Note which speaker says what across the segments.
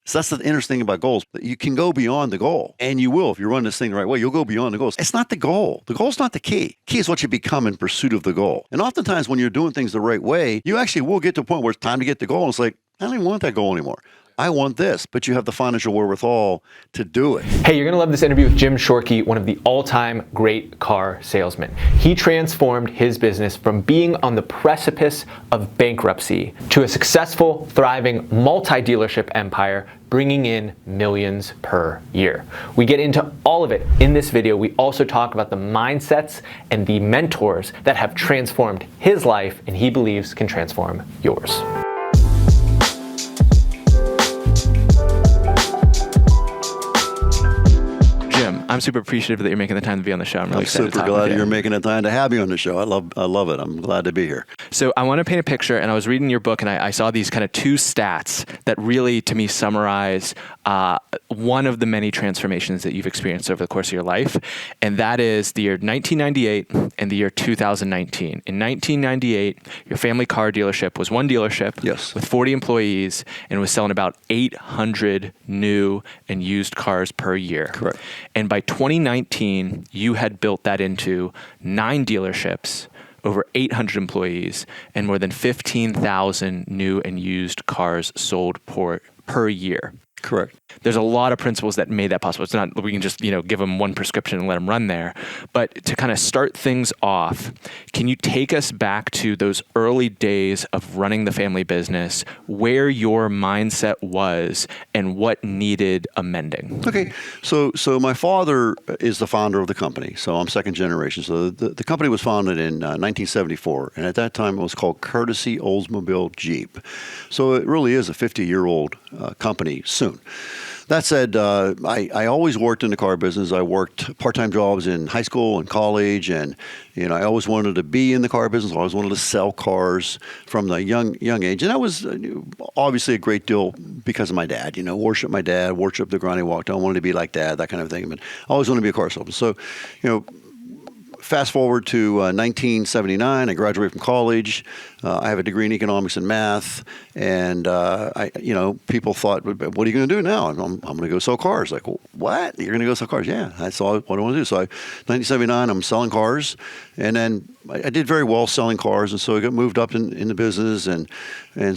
Speaker 1: So that's the interesting thing about goals. You can go beyond the goal, and you will. If you run this thing the right way, you'll go beyond the goals. It's not the goal. The goal's not the key. Key is what you become in pursuit of the goal. And oftentimes when you're doing things the right way, you actually will get to a point where it's time to get the goal. And it's like, I don't even want that goal anymore. I want this, but you have the financial wherewithal to do it.
Speaker 2: Hey, you're gonna love this interview with Jim Shorkey, one of the all-time great car salesmen. He transformed his business from being on the precipice of bankruptcy to a successful, thriving, multi-dealership empire, bringing in millions per year. We get into all of it in this video. We also talk about the mindsets and the mentors that have transformed his life and he believes can transform yours. I'm super appreciative that you're making the time to be on the show. I'm really excited.
Speaker 1: Super glad you're making the time to have me on the show. I love it. I'm glad to be here.
Speaker 2: So I want to paint a picture, and I was reading your book, and I saw these kind of two stats that really, to me, summarize one of the many transformations that you've experienced over the course of your life, and that is the year 1998 and the year 2019. In 1998, your family car dealership was one dealership with 40 employees and was selling about 800 new and used cars per year.
Speaker 1: Correct.
Speaker 2: And by 2019, you had built that into 9 dealerships, over 800 employees, and more than 15,000 new and used cars sold per year.
Speaker 1: Correct.
Speaker 2: There's a lot of principles that made that possible. It's not, we can just, give them one prescription and let them run there. But to kind of start things off, can you take us back to those early days of running the family business, where your mindset was and what needed amending?
Speaker 1: Okay. So my father is the founder of the company. So I'm second generation. So the company was founded in 1974. And at that time, it was called Courtesy Oldsmobile Jeep. So it really is a 50-year-old company soon. That said, I always worked in the car business. I worked part-time jobs in high school and college, and I always wanted to be in the car business. I always wanted to sell cars from the young age, and that was obviously a great deal because of my dad. Worship my dad, worship the ground he walked on. I wanted to be like Dad, that kind of thing. But I always wanted to be a car salesman. So, fast forward to 1979, I graduated from college. I have a degree in economics and math, and people thought, "What are you going to do now?" And I'm going to go sell cars. Like, well, what? You're going to go sell cars? Yeah, that's all what I want to do. So, 1979, I'm selling cars, and then I did very well selling cars, and so I got moved up in the business, and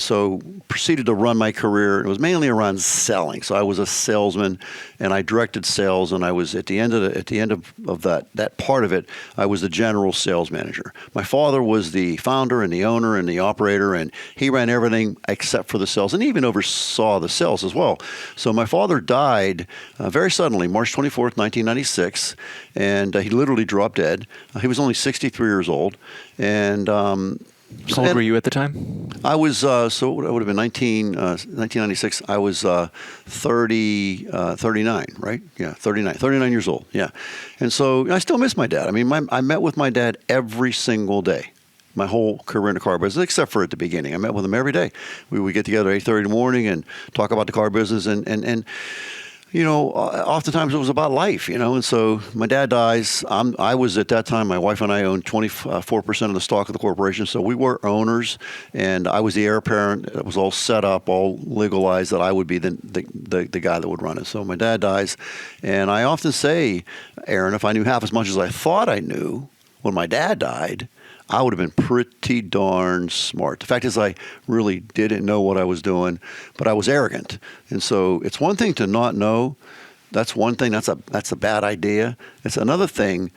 Speaker 1: so proceeded to run my career. It was mainly around selling. So I was a salesman, and I directed sales, and I was at the end of that part of it, I was the general sales manager. My father was the founder and the owner and the operator, and he ran everything except for the sales, and he even oversaw the sales as well. So my father died very suddenly, March 24th, 1996, and he literally dropped dead. He was only 63 years old, and
Speaker 2: how old were you at the time?
Speaker 1: I was, so it would have been 1996. I was 39, right? Yeah, 39 years old, yeah. And so I still miss my dad. I mean, I met with my dad every single day, my whole career in the car business, except for at the beginning. I met with him every day. We would get together at 8:30 in the morning and talk about the car business, and oftentimes it was about life, and so my dad dies. I was at that time, my wife and I owned 24% of the stock of the corporation, so we were owners, and I was the heir apparent. It was all set up, all legalized, that I would be the guy that would run it. So my dad dies, and I often say, Aaron, if I knew half as much as I thought I knew when my dad died, I would have been pretty darn smart. The fact is, I really didn't know what I was doing, but I was arrogant. And so it's one thing to not know. That's one thing. That's a bad idea. It's another thing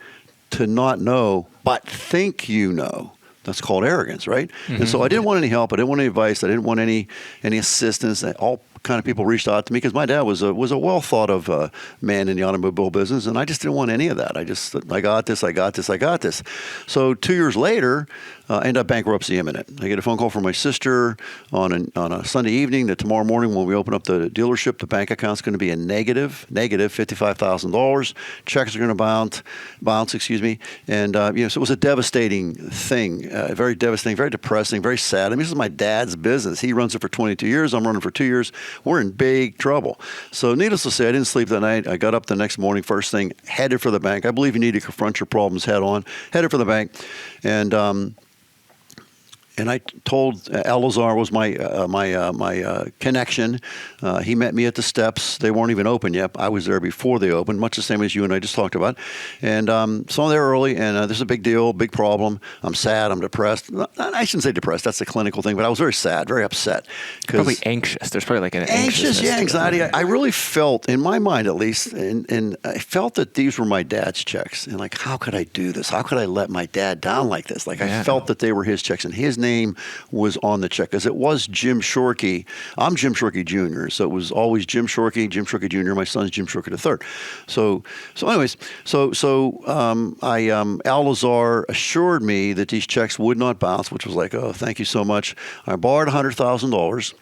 Speaker 1: to not know, but think you know. That's called arrogance, right? Mm-hmm. And so I didn't want any help. I didn't want any advice. I didn't want any assistance. All kind of people reached out to me because my dad was a well thought of man in the automobile business, and I just didn't want any of that. I got this. So 2 years later, I ended up bankruptcy imminent. I get a phone call from my sister on a Sunday evening that tomorrow morning when we open up the dealership, the bank account's going to be a negative $55,000. Checks are going to bounce, and so it was a devastating thing, very devastating, very depressing, very sad. I mean, this is my dad's business. He runs it for 22 years. I'm running for 2 years. We're in big trouble. So needless to say, I didn't sleep that night. I got up the next morning, first thing, headed for the bank. I believe you need to confront your problems head on, headed for the bank. And And I told Elazar was my connection. He met me at the steps. They weren't even open yet. I was there before they opened, much the same as you and I just talked about. And so I'm there early, and this is a big deal, big problem. I'm sad. I'm depressed. I shouldn't say depressed. That's a clinical thing, but I was very sad, very upset.
Speaker 2: Probably anxious. There's probably like an
Speaker 1: anxious, yeah, anxiety.
Speaker 2: I
Speaker 1: I really felt, in my mind at least, and I felt that these were my dad's checks. And like, how could I do this? How could I let my dad down like this? Like, I felt that they were his checks, and his name was on the check, because it was Jim Shorkey. I'm Jim Shorkey Jr., so it was always Jim Shorkey Jr. My son's Jim Shorkey III. So anyways, Elazar assured me that these checks would not bounce, which was like, oh, thank you so much. I borrowed $100,000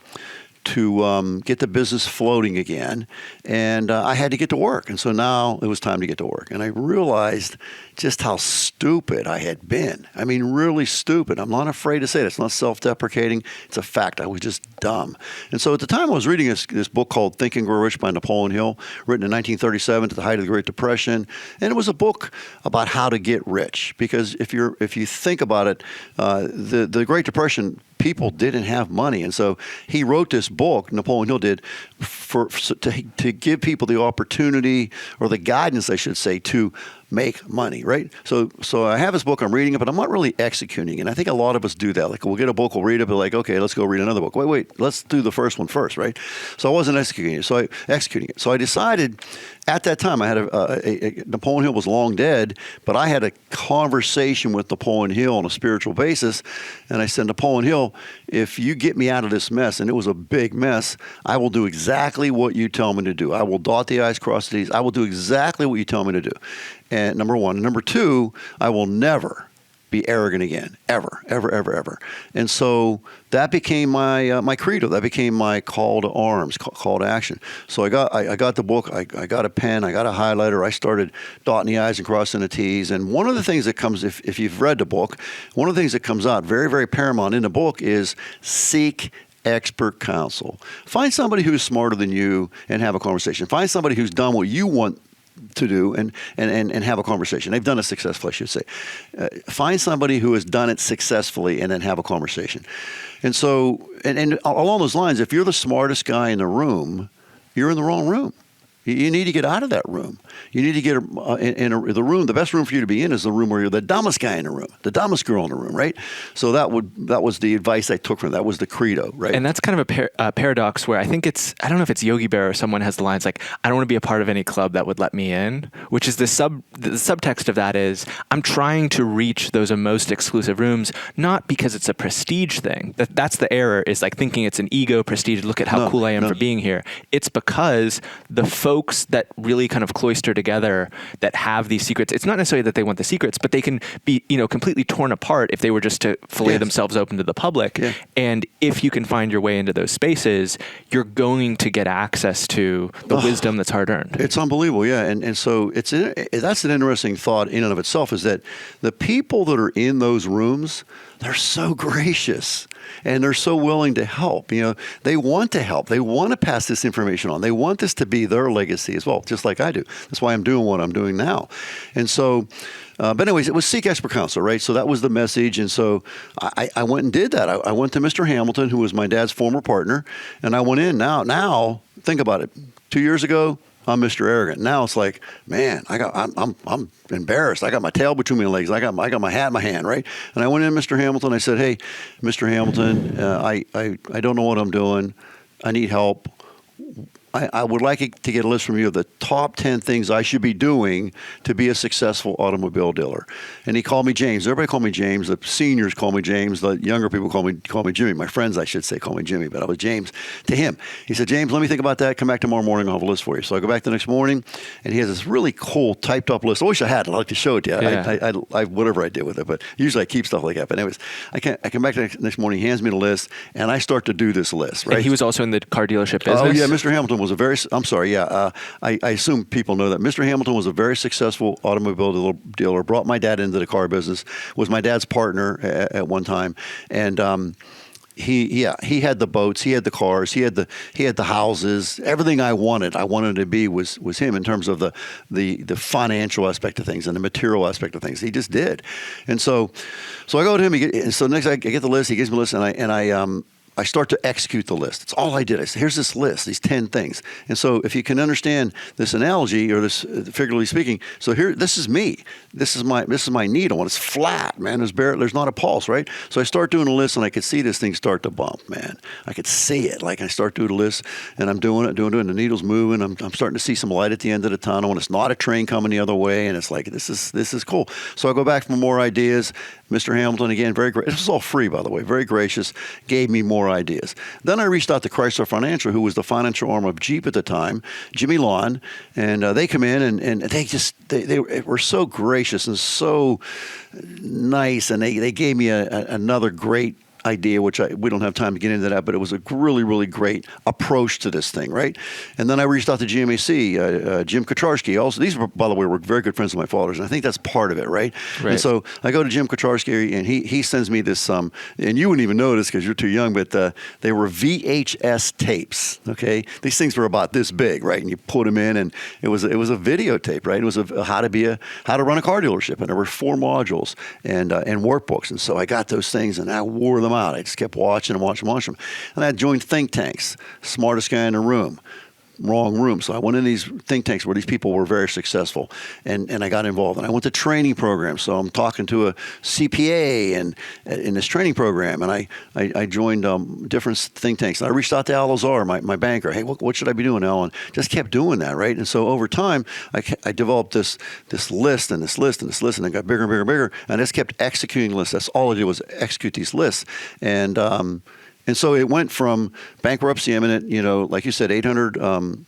Speaker 1: to get the business floating again, and I had to get to work. And so now it was time to get to work. And I realized just how stupid I had been. I mean, really stupid. I'm not afraid to say it. It's not self-deprecating. It's a fact. I was just dumb. And so at the time I was reading this book called Think and Grow Rich by Napoleon Hill, written in 1937 to the height of the Great Depression. And it was a book about how to get rich. Because if you think about it, the Great Depression, people didn't have money. And so he wrote this book, Napoleon Hill did, to give people the opportunity, or the guidance, I should say, to make money, right? So I have this book, I'm reading it, but I'm not really executing it. And I think a lot of us do that. Like, we'll get a book, we'll read it, but like, okay, let's go read another book. Wait, let's do the first one first, right? So I wasn't executing it. So I decided at that time, I had Napoleon Hill was long dead, but I had a conversation with Napoleon Hill on a spiritual basis. And I said, Napoleon Hill, if you get me out of this mess, and it was a big mess, I will do exactly what you tell me to do. I will dot the I's, cross the T's. I will do exactly what you tell me to do. And number one. Number two, I will never be arrogant again, ever. And so that became my credo. That became my call to arms, call to action. So I got the book. I got a pen. I got a highlighter. I started dotting the I's and crossing the T's. And one of the things that comes, if you've read the book, one of the things that comes out very, very paramount in the book is seek expert counsel. Find somebody who's smarter than you and have a conversation. Find somebody who's done what you want to do and have a conversation. They've done it successfully, I should say. Find somebody who has done it successfully and then have a conversation. And so, and along those lines, if you're the smartest guy in the room, you're in the wrong room. You need to get out of that room. You need to get the room. The best room for you to be in is the room where you're the dumbest guy in the room, the dumbest girl in the room, right? So that was the advice I took from that. Was the credo, right?
Speaker 3: And that's kind of a paradox where I think I don't know if it's Yogi Bear or someone has the lines like, I don't want to be a part of any club that would let me in, which is the subtext of that is, I'm trying to reach those most exclusive rooms, not because it's a prestige thing. That's the error, is like thinking it's an ego prestige. Look at how cool I am for being here. It's because the folks that really kind of cloister together, that have these secrets, it's not necessarily that they want the secrets, but they can be, completely torn apart if they were just to fillet themselves open to the public. Yeah. And if you can find your way into those spaces, you're going to get access to the wisdom that's hard earned.
Speaker 1: It's unbelievable, yeah. And so that's an interesting thought in and of itself, is that the people that are in those rooms, they're so gracious and they're so willing to help. They want to help. They want to pass this information on. They want this to be their legacy as well, just like I do. That's why I'm doing what I'm doing now. And so, but anyways, it was seek expert counsel, right? So that was the message. And so I went and did that. I went to Mr. Hamilton, who was my dad's former partner, and I went in. Now think about it. 2 years ago, I'm Mr. Arrogant. Now it's like, man, I'm embarrassed. I got my tail between my legs. I got my hat in my hand, right? And I went in to Mr. Hamilton. I said, hey, Mr. Hamilton, I don't know what I'm doing. I need help. I would like to get a list from you of the top 10 things I should be doing to be a successful automobile dealer. And he called me James. Everybody called me James. The seniors call me James. The younger people call me Jimmy. My friends, I should say, call me Jimmy, but I was James to him. He said, James, let me think about that. Come back tomorrow morning. I'll have a list for you. So I go back the next morning, and he has this really cool typed up list. I wish I had it. I'd like to show it to you. Yeah. I whatever I did with it, but usually I keep stuff like that. But anyways, I come back the next morning, he hands me the list, and I start to do this list, right?
Speaker 3: And he was also in the car dealership business?
Speaker 1: Oh, yeah. Mr. Hamilton was I assume people know that. Mr. Hamilton was a very successful automobile dealer, brought my dad into the car business, was my dad's partner at one time. And he had the boats, he had the cars, he had the houses, everything I wanted to be was him in terms of the financial aspect of things and the material aspect of things. He just did. And so I go to him, so next I get the list, he gives me the list, and I start to execute the list. It's all I did. I said, here's this list, these 10 things. And so if you can understand this analogy, or this figuratively speaking, so here, this is me. This is my needle, and it's flat, man. There's not a pulse, right? So I start doing a list, and I could see this thing start to bump, man. I could see it. Like I start doing the list, and I'm doing it, and the needle's moving. I'm starting to see some light at the end of the tunnel, and it's not a train coming the other way, and it's like, this is cool. So I go back for more ideas. Mr. Hamilton, again, very great. This was all free, by the way, very gracious, gave me more ideas. Then I reached out to Chrysler Financial, who was the financial arm of Jeep at the time, Jimmy Lawn, and they come in and they were so gracious and so nice, and they gave me another great idea, which we don't have time to get into that, but it was a really, really great approach to this thing, right? And then I reached out to GMAC, Jim Shorkey. Also, these, by the way, were very good friends of my father's, and I think that's part of it, right? And so I go to Jim Shorkey, and he sends me this, and you wouldn't even notice because you're too young, but they were VHS tapes, okay? These things were about this big, right? And you put them in, and it was a videotape, right? It was how to run a car dealership, and there were 4 modules and workbooks, and so I got those things, and I wore them out. I just kept watching them. And I joined think tanks, smartest guy in the room. Wrong room. So I went in these think tanks where these people were very successful, and I got involved. And I went to training programs. So I'm talking to a CPA and in this training program, and I joined different think tanks. And I reached out to Al Lazar, my banker. Hey, what should I be doing, Al? And just kept doing that, right? And so over time, I developed this list and this list and this list, and it got bigger and bigger and bigger. And I just kept executing lists. That's all I did was execute these lists. And so it went from bankruptcy imminent, like you said, 800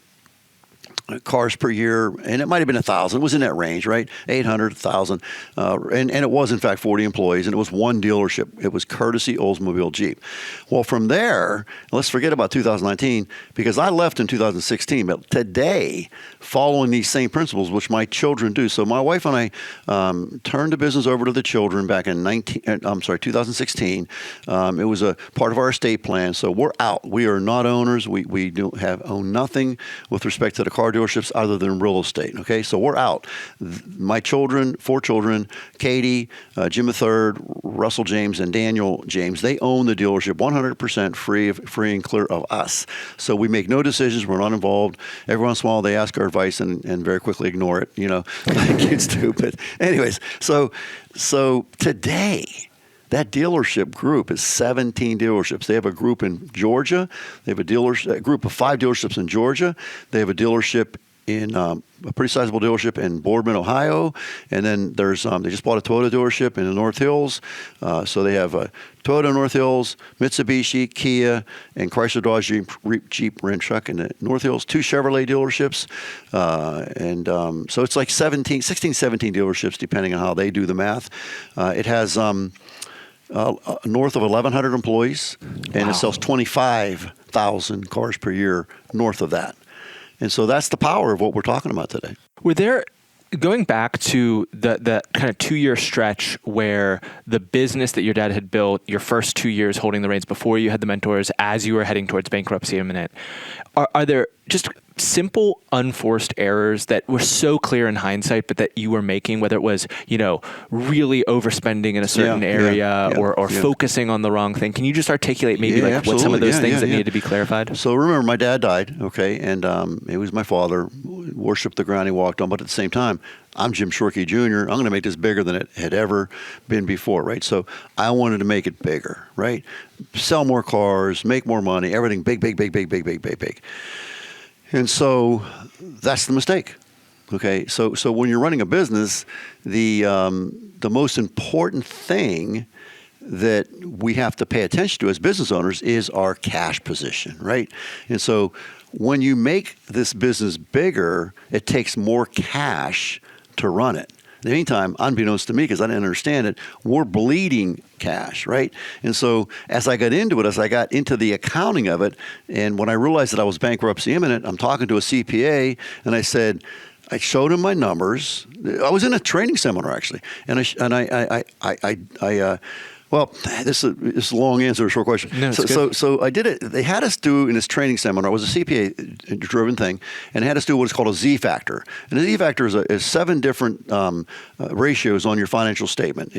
Speaker 1: cars per year, and it might have been 1,000. It was in that range, right? 800, 1,000, and it was in fact 40 employees, and it was one dealership. It was Courtesy Oldsmobile Jeep. Well, from there, let's forget about 2019 because I left in 2016. But today, following these same principles, which my children do, so my wife and I turned the business over to the children back in 2016. It was a part of our estate plan, so we're out. We are not owners. We don't own nothing with respect to the car dealerships other than real estate. Okay, so we're out. My children, 4 children, Katie, Jim III, Russell James, and Daniel James, they own the dealership 100% free and clear of us. So we make no decisions. We're not involved. Every once in a while they ask our advice and very quickly ignore it. Like it's stupid. Anyways, so today, that dealership group is 17 dealerships. They have a group in Georgia. They have a group of 5 dealerships in Georgia. They have a dealership in a pretty sizable dealership in Boardman, Ohio. And then there's they just bought a Toyota dealership in the North Hills. So they have a Toyota North Hills, Mitsubishi, Kia, and Chrysler Dodge Jeep Ram Truck in the North Hills. 2 Chevrolet dealerships. So it's like 16, 17 dealerships depending on how they do the math. It has north of 1,100 employees, and it sells 25,000 cars per year north of that. And so that's the power of what we're talking about today.
Speaker 3: Were there, going back to the kind of 2-year stretch where the business that your dad had built, your first 2 years holding the reins before you had the mentors, as you were heading towards bankruptcy imminent, are there just simple unforced errors that were so clear in hindsight, but that you were making, whether it was, really overspending in a certain area or focusing on the wrong thing? Can you just articulate maybe what some of those things that needed to be clarified?
Speaker 1: So remember, my dad died, okay, and he was my father, worshipped the ground he walked on, but at the same time, I'm Jim Shorkey Jr. I'm going to make this bigger than it had ever been before, right? So I wanted to make it bigger, right? Sell more cars, make more money, everything big. And so that's the mistake. Okay, so when you're running a business, the most important thing that we have to pay attention to as business owners is our cash position, right? And so when you make this business bigger, it takes more cash to run it. In the meantime, unbeknownst to me, because I didn't understand it, we're bleeding cash, right? And so as I got into it, as I got into the accounting of it, and when I realized that I was bankruptcy imminent, I'm talking to a CPA, and I showed him my numbers. I was in a training seminar actually, Well, this is a long answer to a short question.
Speaker 3: No, it's good.
Speaker 1: So I did it. They had us do in this training seminar. It was a CPA-driven thing, and they had us do what is called a Z factor. And the Z factor is 7 different ratios on your financial statement.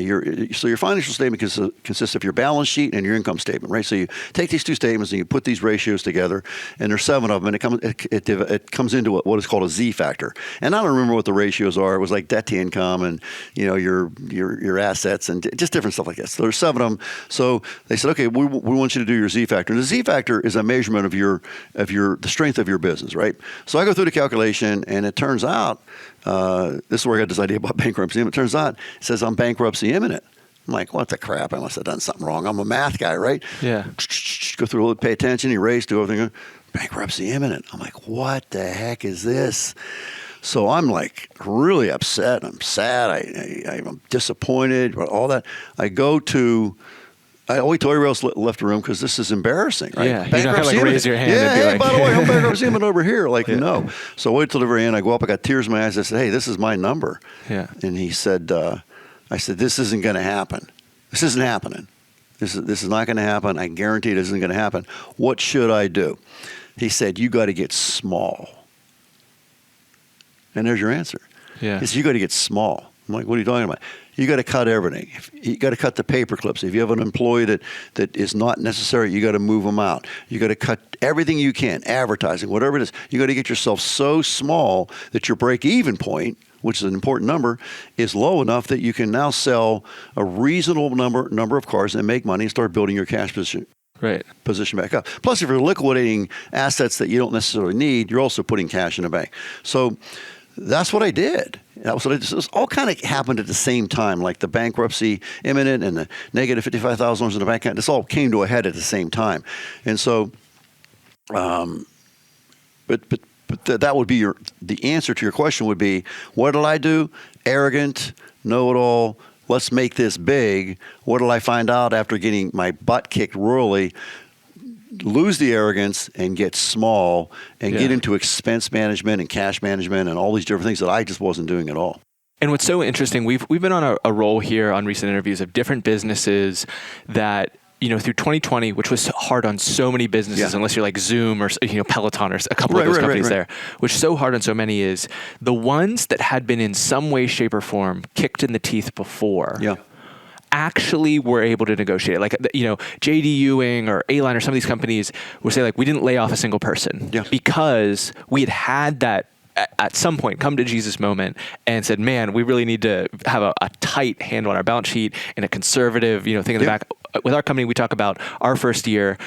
Speaker 1: So your financial statement consists of your balance sheet and your income statement, right? So you take these 2 statements and you put these ratios together, and there's 7 of them, and it comes into what is called a Z factor. And I don't remember what the ratios are. It was like debt to income and your assets and just different stuff like that. So there's 7 of them. So they said, okay, we want you to do your Z factor. And the Z factor is a measurement of the strength of your business, right? So I go through the calculation, and it turns out this is where I got this idea about bankruptcy. And it turns out it says I'm bankruptcy imminent. I'm like, what the crap? I must have done something wrong. I'm a math guy, right?
Speaker 3: Yeah.
Speaker 1: Go through, pay attention, erase, do everything. Bankruptcy imminent. I'm like, what the heck is this? So I'm like really upset. I'm sad. I'm disappointed. All that. I always told everybody else left the room because this is embarrassing, right?
Speaker 3: Yeah, you're not gonna like raise your hand
Speaker 1: yeah,
Speaker 3: and be
Speaker 1: hey,
Speaker 3: like,
Speaker 1: by the way, I'm bankruptcy imminent over here. Like, no. So I wait till the very end. I go up. I got tears in my eyes. I said, hey, this is my number.
Speaker 3: Yeah.
Speaker 1: And he said, I said, this isn't going to happen. This isn't happening. This is not going to happen. I guarantee this isn't going to happen. What should I do? He said, you got to get small. And there's your answer.
Speaker 3: Yeah.
Speaker 1: He said, you got to get small. I'm like, what are you talking about? You got to cut everything. You got to cut the paper clips. If you have an employee that is not necessary, you got to move them out. You got to cut everything you can, advertising, whatever it is. You got to get yourself so small that your break-even point, which is an important number, is low enough that you can now sell a reasonable number of cars and make money and start building your cash position.
Speaker 3: Right.
Speaker 1: Position back up. Plus, if you're liquidating assets that you don't necessarily need, you're also putting cash in the bank. So that's what I did. That was what I did. So this all kind of happened at the same time, like the bankruptcy imminent and the negative $55,000 in the bank account. This all came to a head at the same time. And so, but that would be the answer to your question would be, what did I do? Arrogant, know-it-all. Let's make this big. What did I find out after getting my butt kicked royally? Lose the arrogance and get small and get into expense management and cash management and all these different things that I just wasn't doing at all.
Speaker 3: And what's so interesting, we've been on a roll here on recent interviews of different businesses that, through 2020, which was hard on so many businesses, unless you're like Zoom or Peloton or a couple of those companies there, which is so hard on so many is the ones that had been in some way, shape, or form kicked in the teeth before. Yeah. Actually were able to negotiate. Like, J.D. Ewing or A-Line or some of these companies would say, like, we didn't lay off a single person because we had that at some point come to Jesus moment and said, man, we really need to have a tight handle on our balance sheet and a conservative, thing in the back. With our company, we talk about our first year,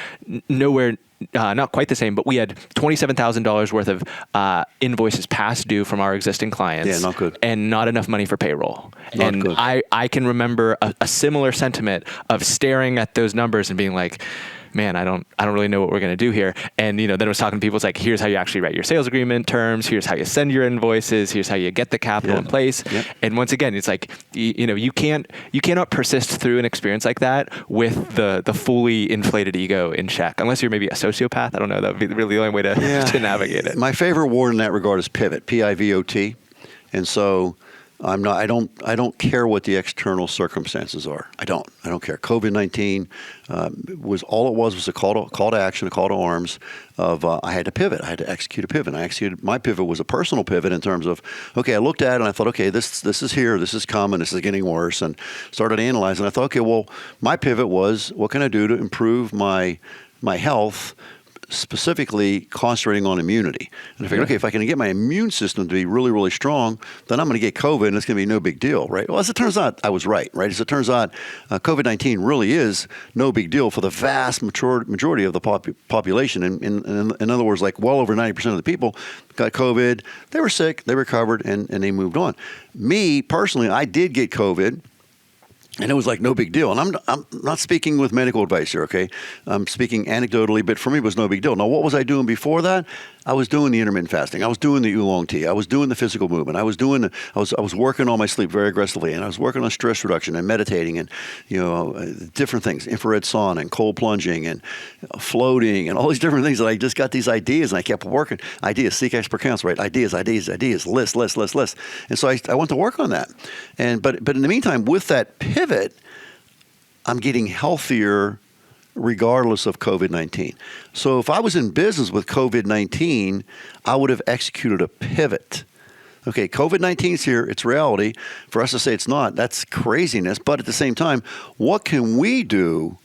Speaker 3: nowhere not quite the same, but we had $27,000 worth of invoices past due from our existing clients.
Speaker 1: Yeah, not good.
Speaker 3: And not enough money for payroll.
Speaker 1: Not good.
Speaker 3: I can remember a similar sentiment of staring at those numbers and being like, man, I don't really know what we're going to do here. And, then I was talking to people, it's like, here's how you actually write your sales agreement terms. Here's how you send your invoices. Here's how you get the capital in place. Yep. And once again, it's like, you cannot persist through an experience like that with the fully inflated ego in check, unless you're maybe a sociopath. I don't know. That would be really the only way to navigate it.
Speaker 1: My favorite word in that regard is pivot, P-I-V-O-T. And so I don't care what the external circumstances are. I don't care. COVID-19 was a call to action, a call to arms of I had to pivot. I had to execute a pivot. My pivot was a personal pivot in terms of, okay, I looked at it and I thought, okay, this is here, this is coming, this is getting worse, and started analyzing. I thought, okay, well, my pivot was, what can I do to improve my health, specifically concentrating on immunity. And I figured, okay, if I can get my immune system to be really, really strong, then I'm going to get COVID and it's going to be no big deal, right? Well, as it turns out, I was right? As it turns out, COVID-19 really is no big deal for the vast majority of the population. In other words, like well over 90% of the people got COVID, they were sick, they recovered, and they moved on. Me, personally, I did get COVID. And it was like no big deal. And I'm not speaking with medical advice here, okay? I'm speaking anecdotally, but for me it was no big deal. Now, what was I doing before that? I was doing the intermittent fasting. I was doing the oolong tea. I was doing the physical movement. I was working on my sleep very aggressively, and I was working on stress reduction and meditating and different things, infrared sauna and cold plunging and floating and all these different things that I just got these ideas and I kept working. Ideas, seek expert counsel, right? Ideas, list. And so I went to work on that. But in the meantime, with that pivot, I'm getting healthier regardless of COVID-19. So if I was in business with COVID-19, I would have executed a pivot. Okay, COVID-19 is here. It's reality. For us to say it's not, that's craziness. But at the same time, what can we do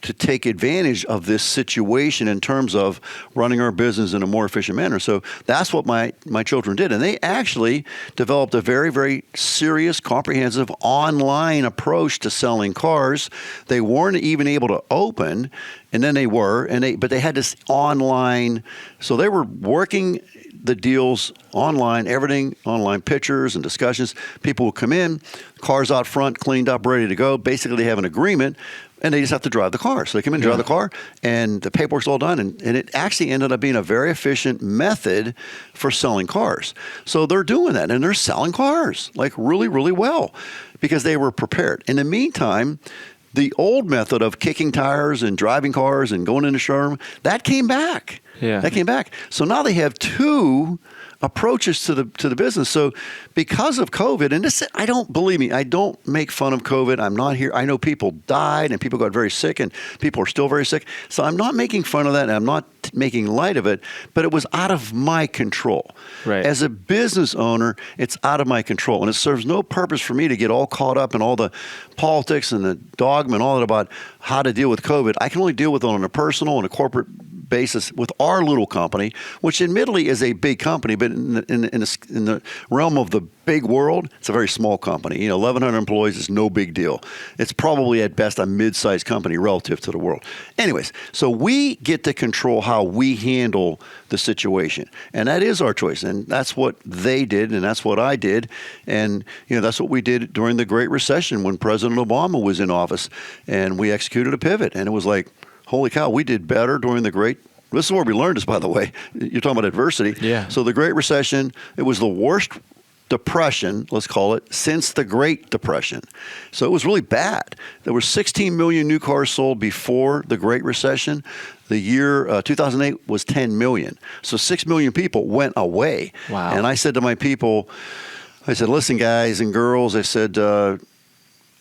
Speaker 1: to take advantage of this situation in terms of running our business in a more efficient manner? So that's what my children did. And they actually developed a very, very serious, comprehensive online approach to selling cars. They weren't even able to open, and then they were, but they had this online. So they were working the deals online, everything online, pictures and discussions. People will come in, cars out front, cleaned up, ready to go. Basically, they have an agreement, and they just have to drive the car. So they come in, drive the car, and the paperwork's all done. And it actually ended up being a very efficient method for selling cars. So they're doing that, and they're selling cars like really, really well because they were prepared. In the meantime, the old method of kicking tires and driving cars and going in the showroom, that came back.
Speaker 3: Yeah.
Speaker 1: That came back. So now they have two approaches to the business. So because of COVID, and this, I don't make fun of COVID. I'm not here. I know people died and people got very sick and people are still very sick. So I'm not making fun of that and I'm not making light of it, but it was out of my control.
Speaker 3: Right.
Speaker 1: As a business owner, it's out of my control. And it serves no purpose for me to get all caught up in all the politics and the dogma and all that about how to deal with COVID. I can only deal with it on a personal and a corporate basis with our little company, which admittedly is a big company, but in the realm of the big world, it's a very small company. 1,100 employees is no big deal. It's probably at best a mid-sized company relative to the world. Anyways, so we get to control how we handle the situation, and that is our choice. And that's what they did, and that's what I did, and that's what we did during the Great Recession when President Obama was in office, and we executed a pivot, and it was like, holy cow, we did better during the Great. This is where we learned this, by the way. You're talking about adversity.
Speaker 3: Yeah.
Speaker 1: So the Great Recession, it was the worst depression, let's call it, since the Great Depression. So it was really bad. There were 16 million new cars sold before the Great Recession. The year 2008 was 10 million. So 6 million people went away.
Speaker 3: Wow.
Speaker 1: And I said to my people, I said, listen, guys and girls, I said,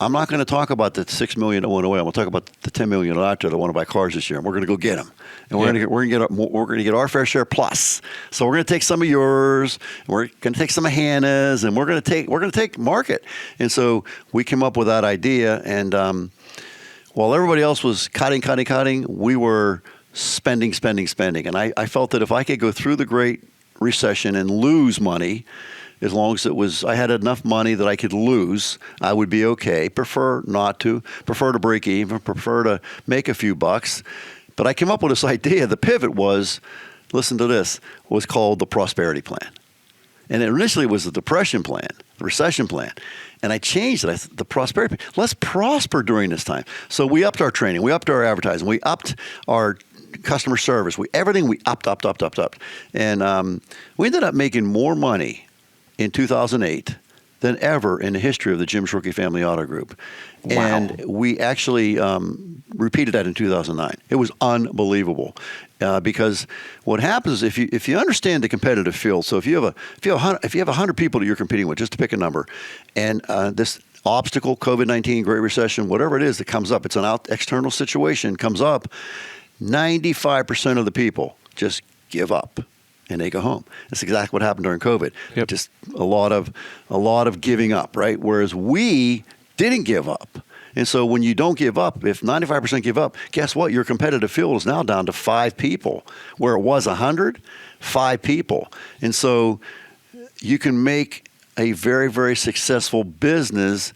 Speaker 1: I'm not going to talk about the 6 million that went away. I'm going to talk about the 10 million out there that want to buy cars this year, and we're going to go get them. And we're going to get our fair share plus. So we're going to take some of yours, and we're going to take some of Hannah's, and we're going to take market. And so we came up with that idea, and while everybody else was cutting, we were spending. And I felt that if I could go through the Great Recession and lose money, as long as I had enough money that I could lose, I would be okay. Prefer not to. Prefer to break even. Prefer to make a few bucks. But I came up with this idea. The pivot was, listen to this, was called the prosperity plan. And it initially was the depression plan, the recession plan. And I changed it. The prosperity plan. Let's prosper during this time. So we upped our training. We upped our advertising. We upped our customer service. Everything we upped. And we ended up making more money in 2008 than ever in the history of the Jim Shorkey Family Auto Group.
Speaker 3: Wow.
Speaker 1: And we actually repeated that in 2009. It was unbelievable because what happens is if you understand the competitive field, so if you have 100 people that you're competing with, just to pick a number, and this obstacle, COVID-19, Great Recession, whatever it is that comes up, it's an external situation, comes up, 95% of the people just give up. And they go home. That's exactly what happened during COVID.
Speaker 3: Yep.
Speaker 1: Just a lot of giving up, right? Whereas we didn't give up. And so when you don't give up, if 95% give up, guess what? Your competitive field is now down to 5 people. Where it was 100, 5 people. And so you can make a very, very successful business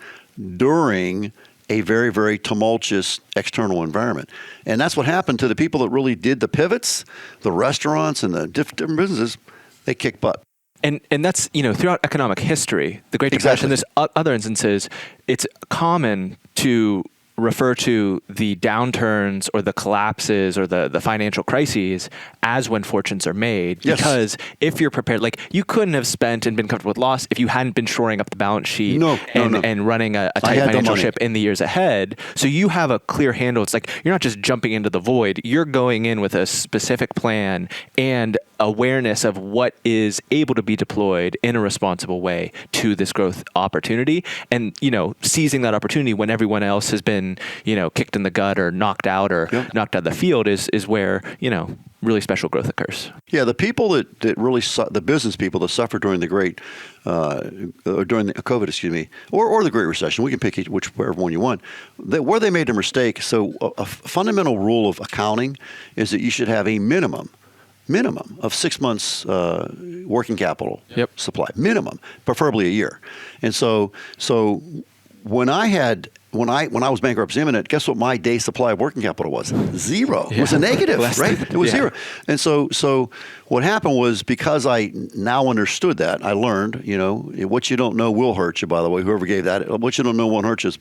Speaker 1: during a very, very tumultuous external environment. And that's what happened to the people that really did the pivots, the restaurants and the different businesses. They kicked butt.
Speaker 3: And that's, throughout economic history, the Great Depression, there's other instances, it's common to refer to the downturns or the collapses or the financial crises as when fortunes are made.
Speaker 1: Yes.
Speaker 3: Because if you're prepared, like you couldn't have spent and been comfortable with loss if you hadn't been shoring up the balance sheet and running a tight financial ship in the years ahead. So you have a clear handle. It's like you're not just jumping into the void. You're going in with a specific plan and awareness of what is able to be deployed in a responsible way to this growth opportunity, and seizing that opportunity when everyone else has been been, kicked in the gut or knocked out or knocked out of the field is where, really special growth occurs.
Speaker 1: Yeah, the people that really the business people that suffered during the Great during the COVID, or the Great Recession, we can pick whichever one you want. Where they made a mistake. So a fundamental rule of accounting is that you should have a minimum of 6 months working capital supply, minimum, preferably a year. And so when I was bankruptcy imminent, guess what my day supply of working capital was? Zero. It was a negative, right? It was zero. And so what happened was, because I now understood that, I learned, what you don't know will hurt you, by the way, whoever gave that. What you don't know won't hurt you is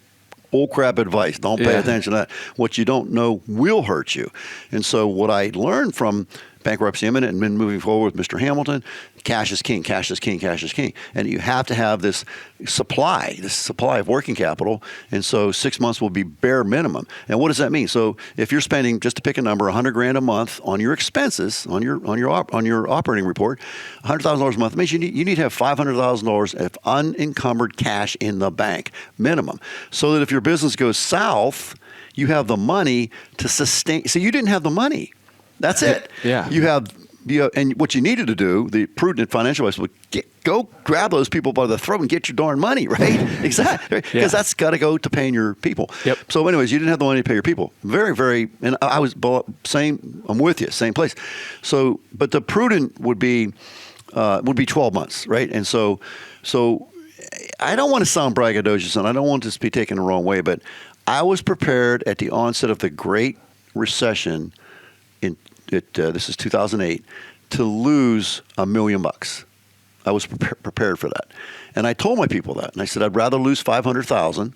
Speaker 1: bull crap advice. Don't pay attention to that. What you don't know will hurt you. And so what I learned from bankruptcy imminent and been moving forward with Mr. Hamilton, cash is king, cash is king, cash is king. And you have to have this supply of working capital. And so 6 months will be bare minimum. And what does that mean? So if you're spending, just to pick a number, $100,000 a month on your expenses, on your operating report, $100,000 a month means you need to have $500,000 of unencumbered cash in the bank, minimum. So that if your business goes south, you have the money to sustain. So you didn't have the money. That's it.
Speaker 3: Yeah.
Speaker 1: You have, and what you needed to do, the prudent financial advice, was go grab those people by the throat and get your darn money, right? Exactly. Because that's got to go to paying your people.
Speaker 3: Yep.
Speaker 1: So anyways, you didn't have the money to pay your people. Very, very, and I was I'm with you, same place. So, but the prudent would be 12 months, right? And so I don't want to sound braggadocious, and I don't want this to be taken the wrong way, but I was prepared at the onset of the Great Recession this is 2008, to lose $1 million. I was prepared for that. And I told my people that. And I said, I'd rather lose 500,000.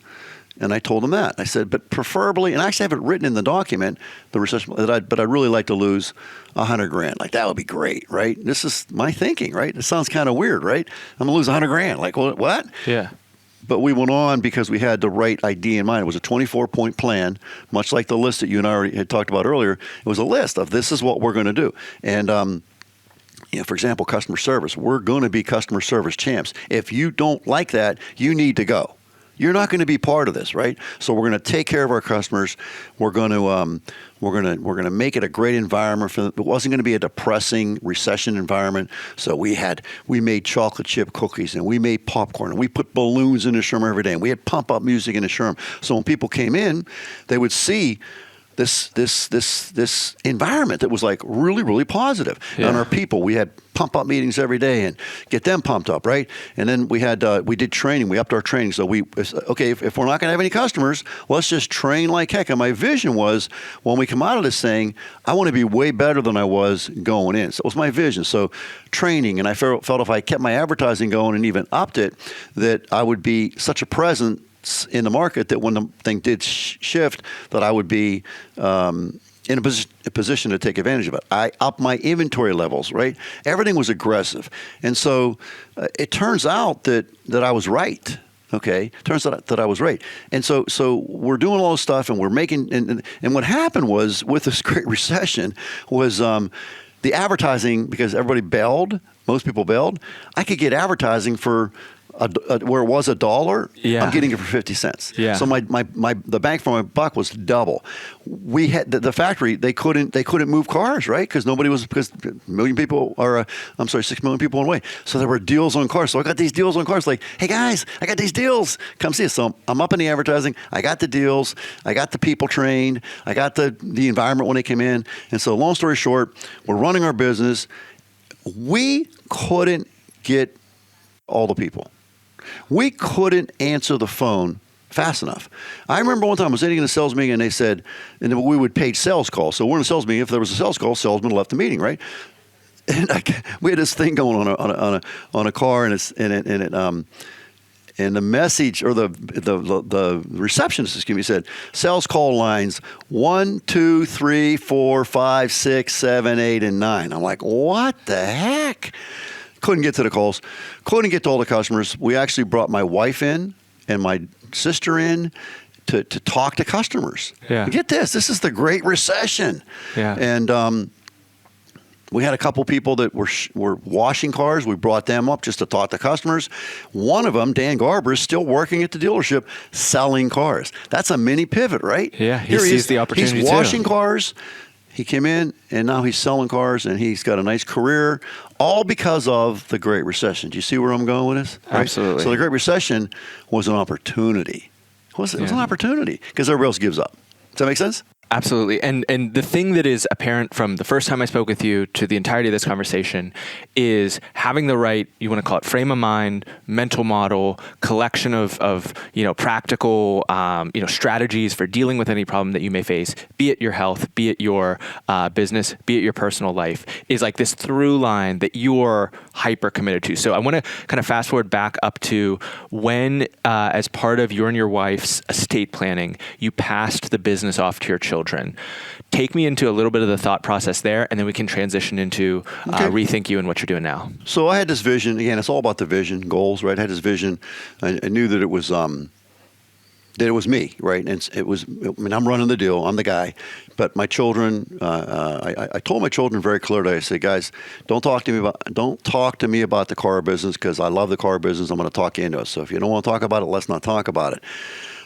Speaker 1: And I told them that. I said, but preferably, and I actually have it written in the document, the recession, but I'd really like to lose $100,000. Like, that would be great, right? This is my thinking, right? It sounds kind of weird, right? I'm going to lose $100,000. Like, what?
Speaker 3: Yeah.
Speaker 1: But we went on because we had the right idea in mind. It was a 24-point plan, much like the list that you and I already had talked about earlier. It was a list of this is what we're going to do. And, for example, customer service. We're going to be customer service champs. If you don't like that, you need to go. You're not going to be part of this, right? So we're going to take care of our customers. We're going to make it a great environment for them. It wasn't going to be a depressing recession environment. So we made chocolate chip cookies, and we made popcorn, and we put balloons in the showroom every day, and we had pump up music in the showroom. So when people came in, they would see this environment that was like really, really positive. Yeah. And our people, we had pump up meetings every day and get them pumped up, right? And then we did training. We upped our training. So if we're not going to have any customers, let's just train like heck. And my vision was, when we come out of this thing, I want to be way better than I was going in. So it was my vision. So training, and I felt if I kept my advertising going and even upped it, that I would be such a presence in the market that when the thing did shift, that I would be in a position to take advantage of it. I upped my inventory levels, right? Everything was aggressive. And so it turns out that I was right. Okay, turns out that I was right. And so we're doing all this stuff, and we're making, and what happened was, with this Great Recession, was the advertising, because everybody bailed, most people bailed, I could get advertising for where it was $1, I'm getting it for 50 cents. Yeah. So the bang for my buck was double. We had the factory, they couldn't move cars, right? Because because 6 million people went away. So there were deals on cars. So I got these deals on cars, like, hey guys, I got these deals. Come see us. So I'm up in the advertising. I got the deals. I got the people trained. I got the environment when they came in. And so long story short, we're running our business. We couldn't get all the people. We couldn't answer the phone fast enough. I remember one time I was sitting in a sales meeting, and they said, and we would page sales calls. So we're in a sales meeting. If there was a sales call, salesman left the meeting, right? And we had this thing going on a car, and the message, or the receptionist, said, sales call lines 1, 2, 3, 4, 5, 6, 7, 8, and 9. I'm like, what the heck? Couldn't get to the calls, couldn't get to all the customers. We actually brought my wife in and my sister in to talk to customers. Yeah. Get this is the Great Recession. Yeah. And We had a couple people that were washing cars. We brought them up just to talk to customers. One of them, Dan Garber, is still working at the dealership selling cars. That's a mini pivot, right?
Speaker 3: Yeah, he sees the opportunity
Speaker 1: He's
Speaker 3: too.
Speaker 1: washing cars. He came in, and now he's selling cars, and he's got a nice career, all because of the Great Recession. Do you see where I'm going with this? Right?
Speaker 3: Absolutely.
Speaker 1: So the Great Recession was an opportunity. It was an opportunity because everybody else gives up. Does that make sense?
Speaker 3: Absolutely. And the thing that is apparent from the first time I spoke with you to the entirety of this conversation is having the right, you want to call it frame of mind, mental model, collection of practical, strategies for dealing with any problem that you may face, be it your health, be it your business, be it your personal life, is like this through line that you're hyper committed to. So I want to kind of fast forward back up to when, as part of your and your wife's estate planning, you passed the business off to your children. Take me into a little bit of the thought process there, and then we can transition into Rethink You and what you're doing now.
Speaker 1: So I had this vision. Again, it's all about the vision, goals, right? I had this vision. I knew that it was me, right? And I'm running the deal. I'm the guy. But my children, I told my children very clearly. I said, guys, don't talk to me about the car business because I love the car business. I'm going to talk you into it. So if you don't want to talk about it, let's not talk about it.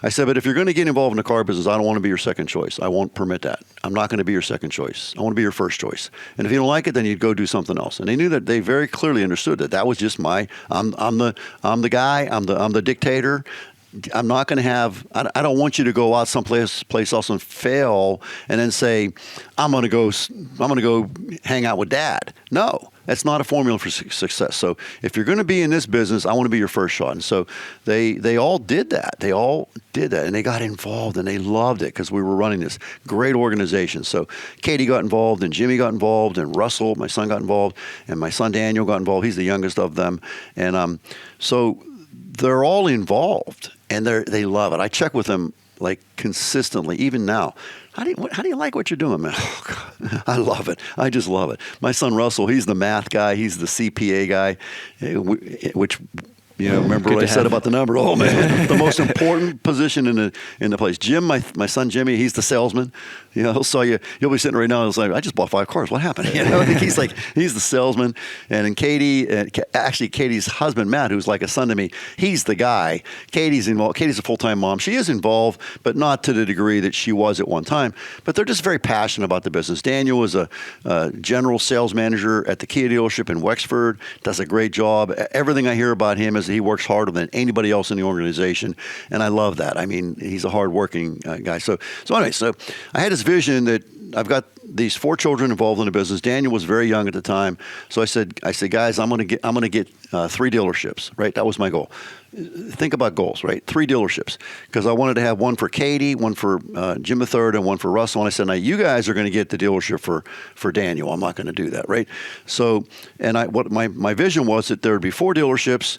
Speaker 1: I said, but if you're going to get involved in the car business, I don't want to be your second choice. I won't permit that. I'm not going to be your second choice. I want to be your first choice. And if you don't like it, then you'd go do something else. And they knew that. They very clearly understood that was just I'm the guy. I'm the dictator. I'm not going to have. I don't want you to go out someplace else and fail, and then say, I'm going to go hang out with Dad. No, that's not a formula for success. So if you're going to be in this business, I want to be your first shot. And so they all did that. They all did that, and they got involved, and they loved it because we were running this great organization. So Katie got involved, and Jimmy got involved, and Russell, my son, got involved, and my son Daniel got involved. He's the youngest of them, and so they're all involved. And they love it. I check with them like consistently, even now. How do you like what you're doing, man? Oh, God, I love it. I just love it. My son Russell, he's the math guy. He's the CPA guy, which remember what I said about the number? Oh man, the most important position in the place. Jim, my son Jimmy, he's the salesman. He'll saw you. You'll be sitting right now and it's like, I just bought 5 cars. What happened? He's the salesman. And then Katie's husband Matt, who's like a son to me, he's the guy. Katie's involved. Katie's a full-time mom. She is involved, but not to the degree that she was at one time. But they're just very passionate about the business. Daniel is a general sales manager at the Kia dealership in Wexford. Does a great job. Everything I hear about him is he works harder than anybody else in the organization, and I love that. I mean, he's a hard-working guy. So anyway, I had this vision that I've got these 4 children involved in the business. Daniel was very young at the time, so I said, guys, I'm going to get 3 dealerships. Right, that was my goal. Think about goals, right? 3 dealerships, because I wanted to have one for Katie, one for Jim III, and one for Russell. And I said, now you guys are going to get the dealership for Daniel. I'm not going to do that, right? So, and what my vision was that there would be 4 dealerships.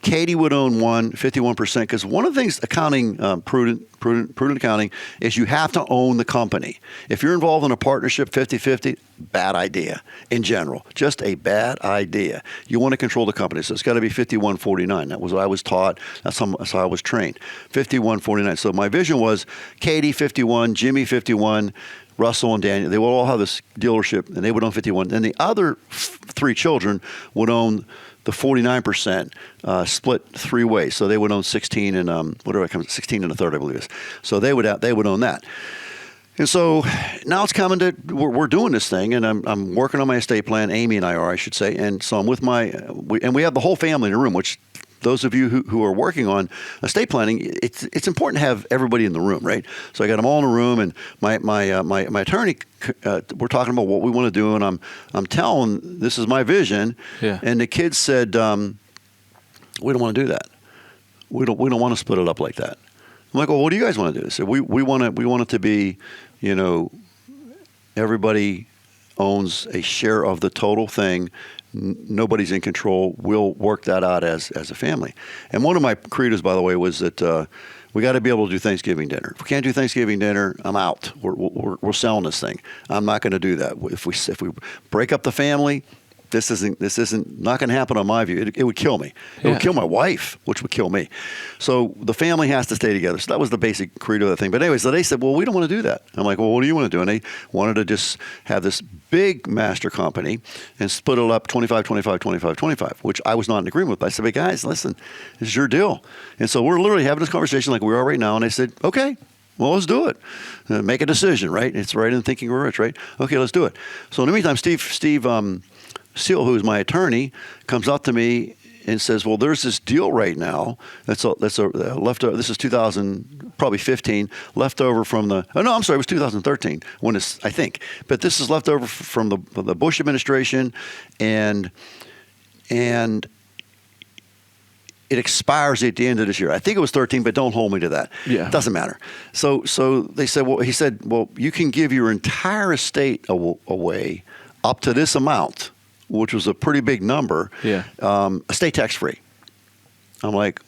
Speaker 1: Katie would own one, 51%, because one of the things accounting, prudent accounting, is you have to own the company. If you're involved in a partnership 50-50, bad idea in general. Just a bad idea. You want to control the company. So it's got to be 51-49. That was what I was taught. That's how I was trained. 51-49. So my vision was Katie 51, Jimmy 51, Russell and Daniel. They would all have this dealership, and they would own 51. Then the other 3 children would own the 49%, split 3 ways. So they would own 16 and 16 and a third, I believe it is. So they would own that. And so now it's coming to we're doing this thing, and I'm working on my estate plan. Amy and I are, I should say. And so I'm with and we have the whole family in the room, which those of you who are working on estate planning, it's important to have everybody in the room, right? So I got them all in the room, and my attorney, we're talking about what we want to do, and I'm telling this is my vision, and the kids said, we don't want to do that. We don't want to split it up like that. I'm like, well, what do you guys want to do? They said, we want it to be, everybody owns a share of the total thing. Nobody's in control. We'll work that out as a family. And one of my credos, by the way, was that we got to be able to do Thanksgiving dinner. If we can't do Thanksgiving dinner, I'm out. We're selling this thing. I'm not going to do that. If we break up the family, this isn't not going to happen on my view. It would kill me. It would kill my wife, which would kill me. So the family has to stay together. So that was the basic credo of the thing. But anyway, so they said, well, we don't want to do that. I'm like, well, what do you want to do? And they wanted to just have this big master company and split it up 25, 25, 25, 25, which I was not in agreement with. I said, but guys, listen, this is your deal. And so we're literally having this conversation like we are right now. And they said, okay. Well, let's do it. Make a decision, right? It's right in Thinking We're Rich, right? Okay, let's do it. So in the meantime, Steve Seal, who is my attorney, comes up to me and says, well, there's this deal right now that's a leftover. This is 2000, probably 15, leftover from the, oh no, I'm sorry, it was 2013 when it's, I think. But this is leftover from the Bush administration, and it expires at the end of this year. I think it was 13, but don't hold me to that.
Speaker 3: Yeah.
Speaker 1: It doesn't matter. So they said, well, he said, well, you can give your entire estate away up to this amount, which was a pretty big number, estate tax free. I'm like,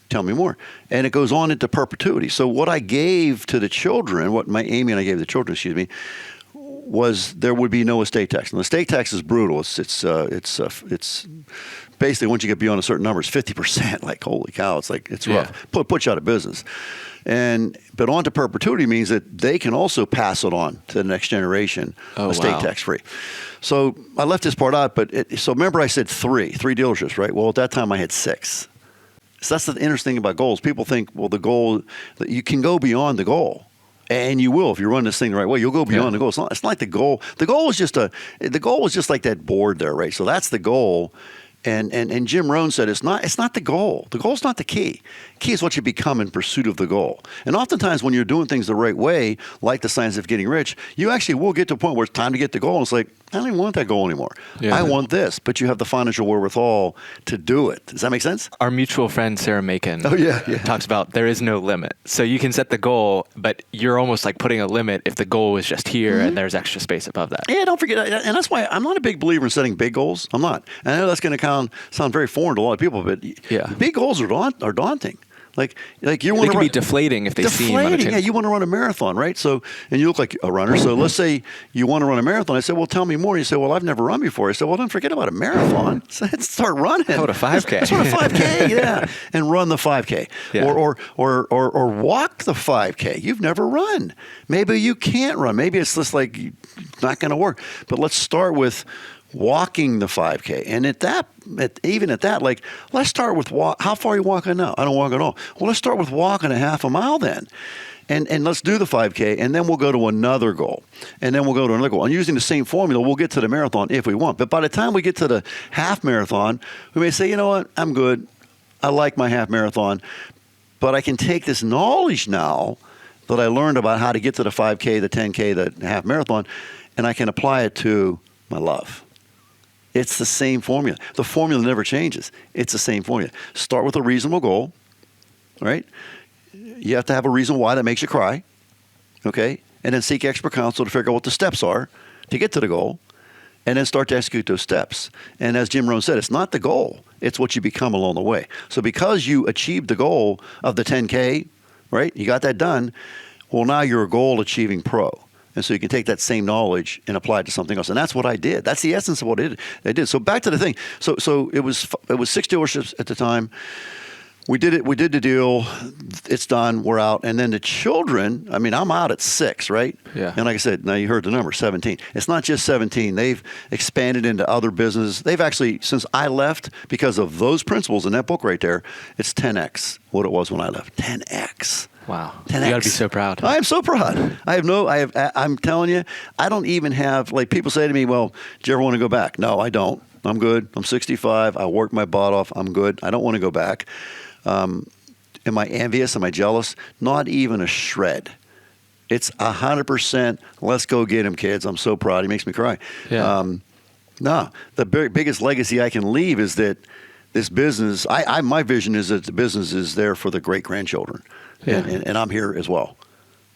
Speaker 1: tell me more. And it goes on into perpetuity. So what I gave to the children, what Amy and I gave the children, was there would be no estate tax. And the estate tax is brutal. It's basically once you get beyond a certain number, it's 50%. Like, holy cow, it's rough. Puts you out of business. But on to perpetuity means that they can also pass it on to the next generation, estate tax free. So I left this part out, so remember I said three dealerships, right? Well, at that time I had 6. So that's the interesting thing about goals. People think, well, the goal, that you can go beyond the goal. And you will if you run this thing the right way. You'll go beyond the goal. It's not like the goal. The goal was just like that board there, right? So that's the goal. And Jim Rohn said it's not the goal. The goal's not the key. Key is what you become in pursuit of the goal. And oftentimes when you're doing things the right way, like the Science of Getting Rich, you actually will get to a point where it's time to get the goal. And it's like, I don't even want that goal anymore. Yeah. I want this, but you have the financial wherewithal to do it. Does that make sense?
Speaker 3: Our mutual friend Sarah Macon talks about there is no limit. So you can set the goal, but you're almost like putting a limit if the goal is just here and there's extra space above that.
Speaker 1: Yeah, don't forget. And that's why I'm not a big believer in setting big goals. I'm not. And I know that's going to sound very foreign to a lot of people, but big goals are daunting. Like you want to
Speaker 3: be deflating if they seem unattainable.
Speaker 1: Yeah, you want to run a marathon, right? So, and you look like a runner. So let's say you want to run a marathon. I said, well, tell me more. You say, well, I've never run before. I said, well, don't forget about a marathon. So let's start running.
Speaker 3: How about a 5K?
Speaker 1: Let's run a 5K, and run the 5K, or walk the 5K. You've never run. Maybe you can't run. Maybe it's just like not going to work. But let's start with walking the 5K. And even at that, like, let's start with how far are you walking now? I don't walk at all. Well, let's start with walking a half a mile then. And let's do the 5K, and then we'll go to another goal. And then we'll go to another goal. And using the same formula, we'll get to the marathon if we want. But by the time we get to the half marathon, we may say, you know what, I'm good. I like my half marathon. But I can take this knowledge now that I learned about how to get to the 5K, the 10K, the half marathon, and I can apply it to my love. It's the same formula. The formula never changes. It's the same formula. Start with a reasonable goal, right? You have to have a reason why that makes you cry, okay? And then seek expert counsel to figure out what the steps are to get to the goal, and then start to execute those steps. And as Jim Rohn said, it's not the goal. It's what you become along the way. So because you achieved the goal of the 10K, right? You got that done. Well, now you're a goal-achieving pro. And so you can take that same knowledge and apply it to something else. And that's what I did. That's the essence of what I did. So back to the thing. So it was 6 dealerships at the time. We did it. We did the deal. It's done. We're out. And then the children, I mean, I'm out at 6, right?
Speaker 3: Yeah.
Speaker 1: And like I said, now you heard the number, 17. It's not just 17. They've expanded into other businesses. They've actually, since I left, because of those principles in that book right there, it's 10X what it was when I left. 10X.
Speaker 3: Wow.
Speaker 1: 10X.
Speaker 3: You got to be so proud.
Speaker 1: I am so proud. I'm telling you, I don't even have, like, people say to me, well, do you ever want to go back? No, I don't. I'm good. I'm 65. I worked my butt off. I'm good. I don't want to go back. Am I envious? Am I jealous? Not even a shred. It's 100%. Let's go get him, kids. I'm so proud. He makes me cry.
Speaker 3: Yeah.
Speaker 1: No, the biggest legacy I can leave is that this business, my vision is that the business is there for the great-grandchildren. Yeah. And I'm here as well.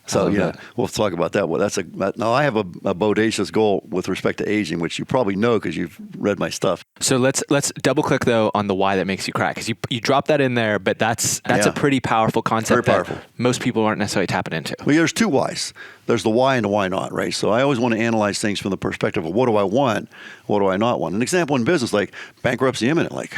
Speaker 1: So
Speaker 3: love that.
Speaker 1: we'll talk about that. Well, now I have a bodacious goal with respect to aging, which you probably know because you've read my stuff.
Speaker 3: So let's double click though on the why that makes you cry, because you drop that in there, but that's a pretty powerful concept.
Speaker 1: Very powerful.
Speaker 3: That most people aren't necessarily tapping into.
Speaker 1: Well, there's two whys. There's the why and the why not, right? So I always want to analyze things from the perspective of what do I want, what do I not want. An example in business, like bankruptcy imminent, like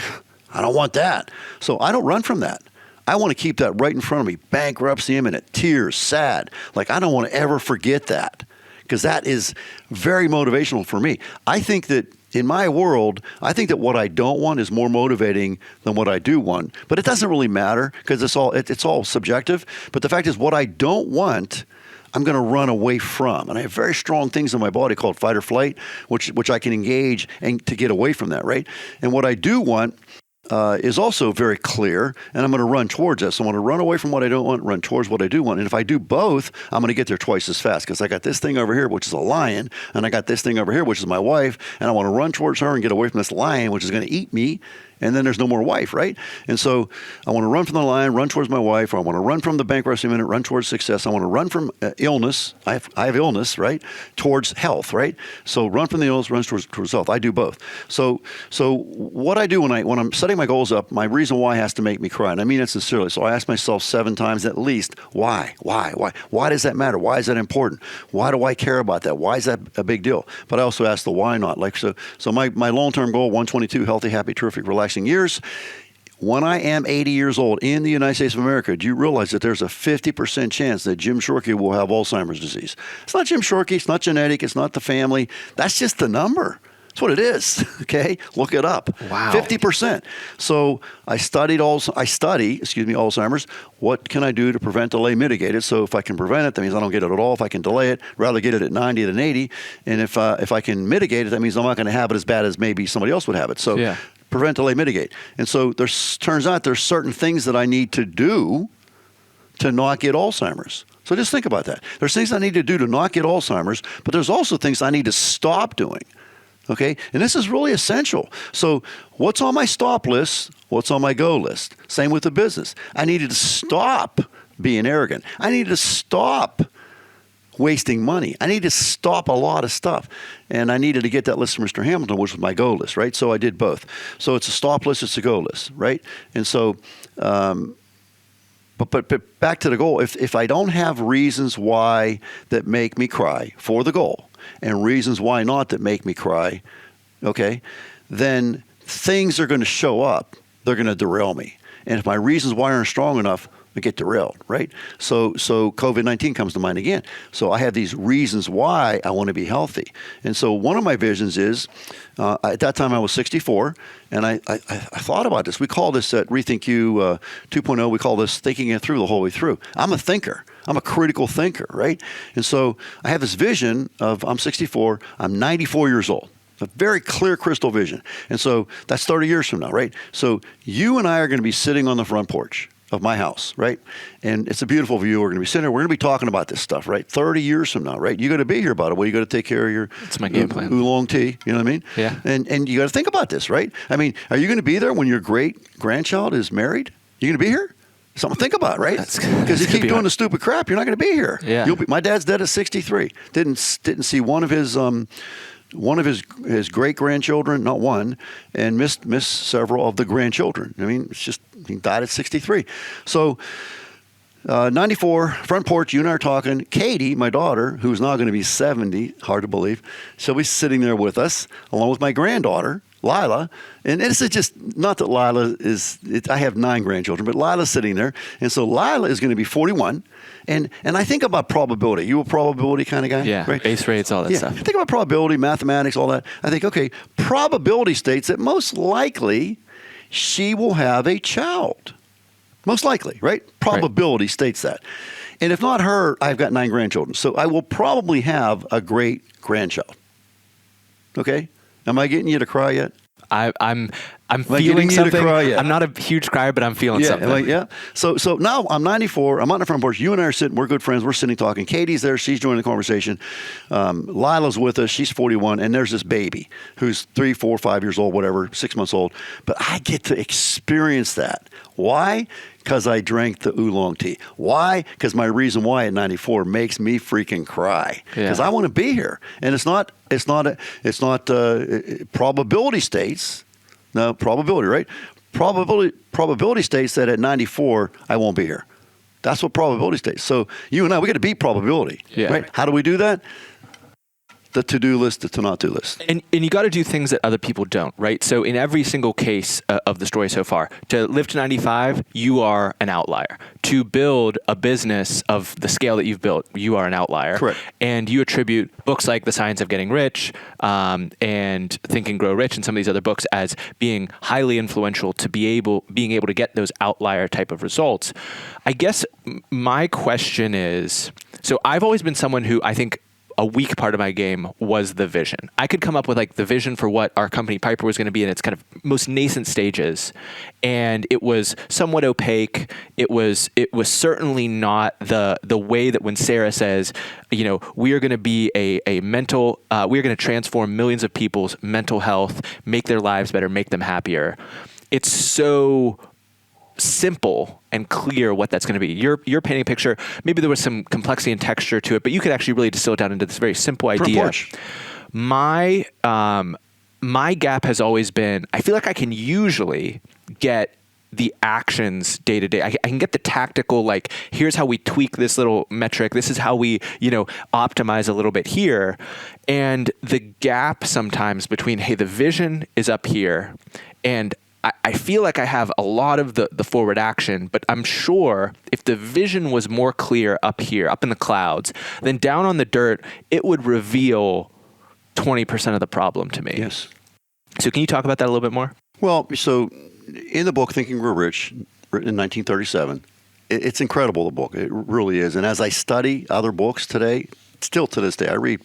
Speaker 1: I don't want that. So I don't run from that. I want to keep that right in front of me. Bankruptcy imminent, tears, sad. Like I don't want to ever forget that, because that is very motivational for me. I think that in my world, I think that what I don't want is more motivating than what I do want. But it doesn't really matter because it's all subjective. But the fact is, what I don't want, I'm going to run away from. And I have very strong things in my body called fight or flight, which I can engage and to get away from that, right? And what I do want is also very clear, and I'm going to run towards this. So I'm going to run away from what I don't want, run towards what I do want. And if I do both, I'm going to get there twice as fast, because I got this thing over here, which is a lion, and I got this thing over here, which is my wife, and I want to run towards her and get away from this lion, which is going to eat me. And then there's no more wife, right? And so I want to run from the lion, run towards my wife, or I want to run from the bankruptcy minute, run towards success. I want to run from illness. I have illness, right? Towards health, right? So run from the illness, run towards health. I do both. So what I do when I'm setting my goals up, my reason why has to make me cry. And I mean it sincerely. So I ask myself 7 times at least, why? Why does that matter? Why is that important? Why do I care about that? Why is that a big deal? But I also ask the why not. Like so my long-term goal, 122, healthy, happy, terrific, relaxing years. When I am 80 years old in the United States of America, do you realize that there's a 50% chance that Jim Shorkey will have Alzheimer's disease? It's not Jim Shorkey. It's not genetic. It's not the family. That's just the number. That's what it is. Okay, look it up.
Speaker 3: Wow.
Speaker 1: 50%. So I study Alzheimer's. What can I do to prevent, delay, mitigate it? So if I can prevent it, that means I don't get it at all. If I can delay it, rather get it at 90 than 80. And if I can mitigate it, that means I'm not going to have it as bad as maybe somebody else would have it. So
Speaker 3: yeah.
Speaker 1: Prevent, delay, mitigate. And so turns out there's certain things that I need to do to not get Alzheimer's. So just think about that. There's things I need to do to not get Alzheimer's, but there's also things I need to stop doing. Okay? And this is really essential. So what's on my stop list? What's on my go list? Same with the business. I needed to stop being arrogant. I needed to stop wasting money. I needed to stop a lot of stuff. And I needed to get that list from Mr. Hamilton, which was my go list, right? So I did both. So it's a stop list, it's a go list, right? And so, but back to the goal. If I don't have reasons why that make me cry for the goal, and reasons why not that make me cry, okay, then things are going to show up. They're going to derail me. And if my reasons why aren't strong enough, I get derailed, right? So COVID-19 comes to mind again. So I have these reasons why I want to be healthy. And so one of my visions is, at that time I was 64, and I thought about this. We call this at Rethink You 2.0, we call this thinking it through the whole way through. I'm a thinker. I'm a critical thinker, right? And so I have this vision of I'm 64, I'm 94 years old. A very clear crystal vision. And so that's 30 years from now, right? So you and I are going to be sitting on the front porch of my house, right? And it's a beautiful view. We're going to be sitting there. We're going to be talking about this stuff, right? 30 years from now, right? You got to be here about it. Well, you got to take care of your
Speaker 3: That's my game plan.
Speaker 1: oolong tea. You know what I mean?
Speaker 3: Yeah.
Speaker 1: And you got to think about this, right? I mean, are you going to be there when your great grandchild is married? You going to be here? Something to think about, right? Because you keep doing the stupid crap, you're not going to be here.
Speaker 3: Yeah.
Speaker 1: My dad's dead at 63. Didn't see one of his great grandchildren, not one, and missed several of the grandchildren. I mean, it's just he died at 63. So 94, front porch, you and I are talking. Katie, my daughter, who's now going to be 70, hard to believe, she'll be sitting there with us, along with my granddaughter, Lila. And this is just, not that Lila is, I have 9 grandchildren, but Lila's sitting there. And so Lila is going to be 41. And I think about probability. You a probability kind of guy?
Speaker 3: Yeah,
Speaker 1: right?
Speaker 3: base rates, all that stuff.
Speaker 1: I think about probability, mathematics, all that. I think, okay, probability states that most likely she will have a child. Most likely, right? Probability states that. And if not her, I've got 9 grandchildren. So I will probably have a great grandchild. Okay? Am I getting you to cry yet?
Speaker 3: I'm I'm
Speaker 1: Like
Speaker 3: feeling
Speaker 1: getting you to
Speaker 3: something.
Speaker 1: cry, yeah.
Speaker 3: I'm not a huge crier, but I'm feeling something.
Speaker 1: So now I'm 94. I'm on the front porch. You and I are sitting. We're good friends. We're sitting talking. Katie's there. She's joining the conversation. Lila's with us. She's 41, and there's this baby who's 3, 4, 5 years old, whatever, 6 months old. But I get to experience that. Why? Because I drank the oolong tea. Why? Because my reason why at 94 makes me freaking cry. Because I want to be here, and it's not probability states. No, probability, right? Probability states that at 94 I won't be here. That's what probability states. So you and I, we got to beat probability, right? How do we do that? The to-do list, the to-not-do list.
Speaker 3: And you got to do things that other people don't, right? So in every single case of the story so far, to live to 95, you are an outlier. To build a business of the scale that you've built, you are an outlier.
Speaker 1: Correct.
Speaker 3: And you attribute books like The Science of Getting Rich and Think and Grow Rich and some of these other books as being highly influential to being able to get those outlier type of results. I guess my question is, so I've always been someone who I think a weak part of my game was the vision. I could come up with like the vision for what our company Piper was going to be in its kind of most nascent stages, and it was somewhat opaque. It was certainly not the way that when Sarah says, you know, we are going to be a mental, we are going to transform millions of people's mental health, make their lives better, make them happier. It's so simple and clear what that's going to be. You're painting a picture. Maybe there was some complexity and texture to it, but you could actually really distill it down into this very simple idea. My gap has always been, I feel like I can usually get the actions day to day. I can get the tactical, like, here's how we tweak this little metric. This is how we, optimize a little bit here. And the gap sometimes between, hey, the vision is up here, and I feel like I have a lot of the forward action, but I'm sure if the vision was more clear up here, up in the clouds, then down on the dirt, it would reveal 20% of the problem to me.
Speaker 1: Yes.
Speaker 3: So can you talk about that a little bit more?
Speaker 1: Well, so in the book, Think and Grow Rich, written in 1937, it's incredible, the book. It really is. And as I study other books today, still to this day, I read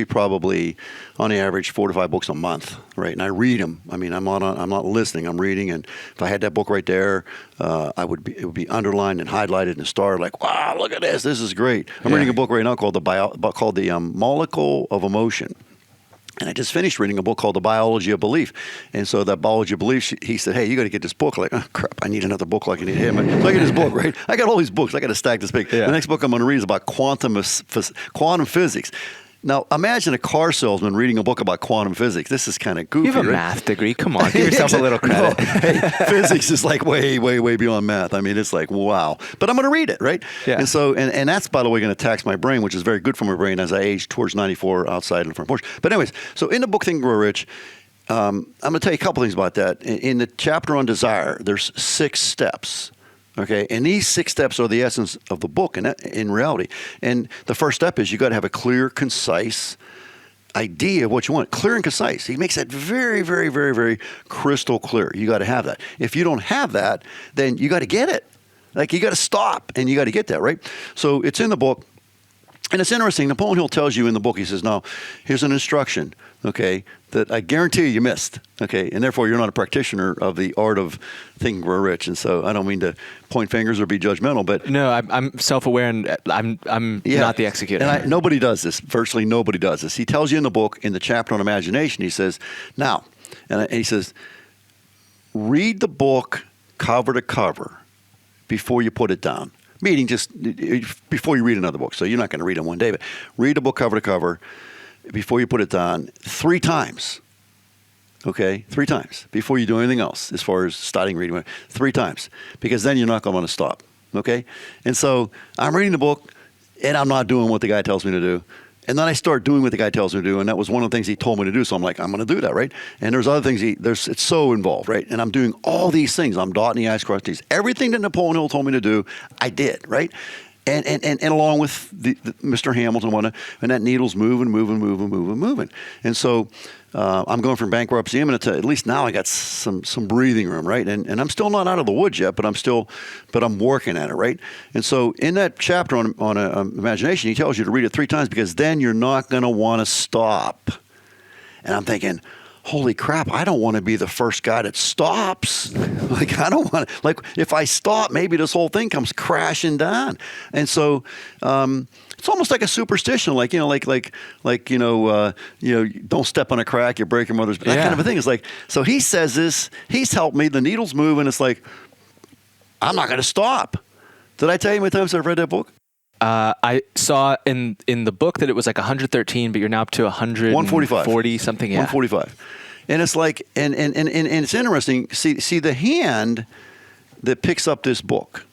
Speaker 1: probably on the average 4 to 5 books a month, right? And I read them. I mean, I'm not listening. I'm reading. And if I had that book right there, it would be underlined and highlighted and starred. Like, wow, look at this. This is great. I'm reading a book right now called the Molecule of Emotion. And I just finished reading a book called The Biology of Belief. And so that Biology of Belief, he said, hey, you got to get this book. Like, oh, crap, I need another book like I need him. So I get this book, right? I got all these books. I got to stack this big. The next book I'm going to read is about quantum physics. Now, imagine a car salesman reading a book about quantum physics. This is kind of goofy,
Speaker 3: You have a math degree. Come on, give yourself a little credit.
Speaker 1: No, hey, physics is like way, way, way beyond math. I mean, it's like, wow. But I'm going to read it, right?
Speaker 3: Yeah.
Speaker 1: And so, and that's, by the way, going to tax my brain, which is very good for my brain as I age towards 94 outside in the front porch. But anyways, so in the book Think and Grow Rich, I'm going to tell you a couple things about that. In the chapter on desire, there's 6 steps. Okay, and these 6 steps are the essence of the book in reality. And the first step is you got to have a clear, concise idea of what you want. Clear and concise. He makes that very, very, very, very crystal clear. You got to have that. If you don't have that, then you got to get it. Like, you got to stop and you got to get that, right? So it's in the book. And it's interesting. Napoleon Hill tells you in the book, he says, now, here's an instruction, okay, that I guarantee you missed, okay, and therefore you're not a practitioner of the art of Think and Grow Rich. And so I don't mean to point fingers or be judgmental, but
Speaker 3: No, I'm self-aware, and I'm not the executor.
Speaker 1: And nobody does this. Virtually nobody does this. He tells you in the book, in the chapter on imagination, he says, now, and he says, read the book cover to cover before you put it down. Meaning just before you read another book. So you're not going to read it one day, but read the book cover to cover before you put it down 3 times. Okay? 3 times before you do anything else as far as starting reading. 3 times. Because then you're not going to want to stop. Okay? And so I'm reading the book and I'm not doing what the guy tells me to do. And then I start doing what the guy tells me to do, and that was one of the things he told me to do. So I'm like, I'm going to do that, right? And there's other things it's so involved, right? And I'm doing all these things. I'm dotting the I's, crossing the T's. Everything that Napoleon Hill told me to do, I did, right? And along with the Mr. Hamilton, and that needle's moving. And so I'm going from bankruptcy imminent to, at least now I got some breathing room, right? And I'm still not out of the woods yet, but I'm working at it, right? And so in that chapter on imagination, he tells you to read it 3 times because then you're not going to want to stop. And I'm thinking, holy crap, I don't want to be the first guy that stops. Like, I don't want to, like, if I stop, maybe this whole thing comes crashing down. And so, it's almost like a superstition, like, don't step on a crack, you break your mother's, that kind of a thing. It's like, so he says this, he's helped me, the needle's moving. It's like, I'm not going to stop. Did I tell you how many times I've read that book?
Speaker 3: I saw in the book that it was like 113, but you're now up to 140 something. Yeah.
Speaker 1: 145. And it's like, and it's interesting. See the hand that picks up this book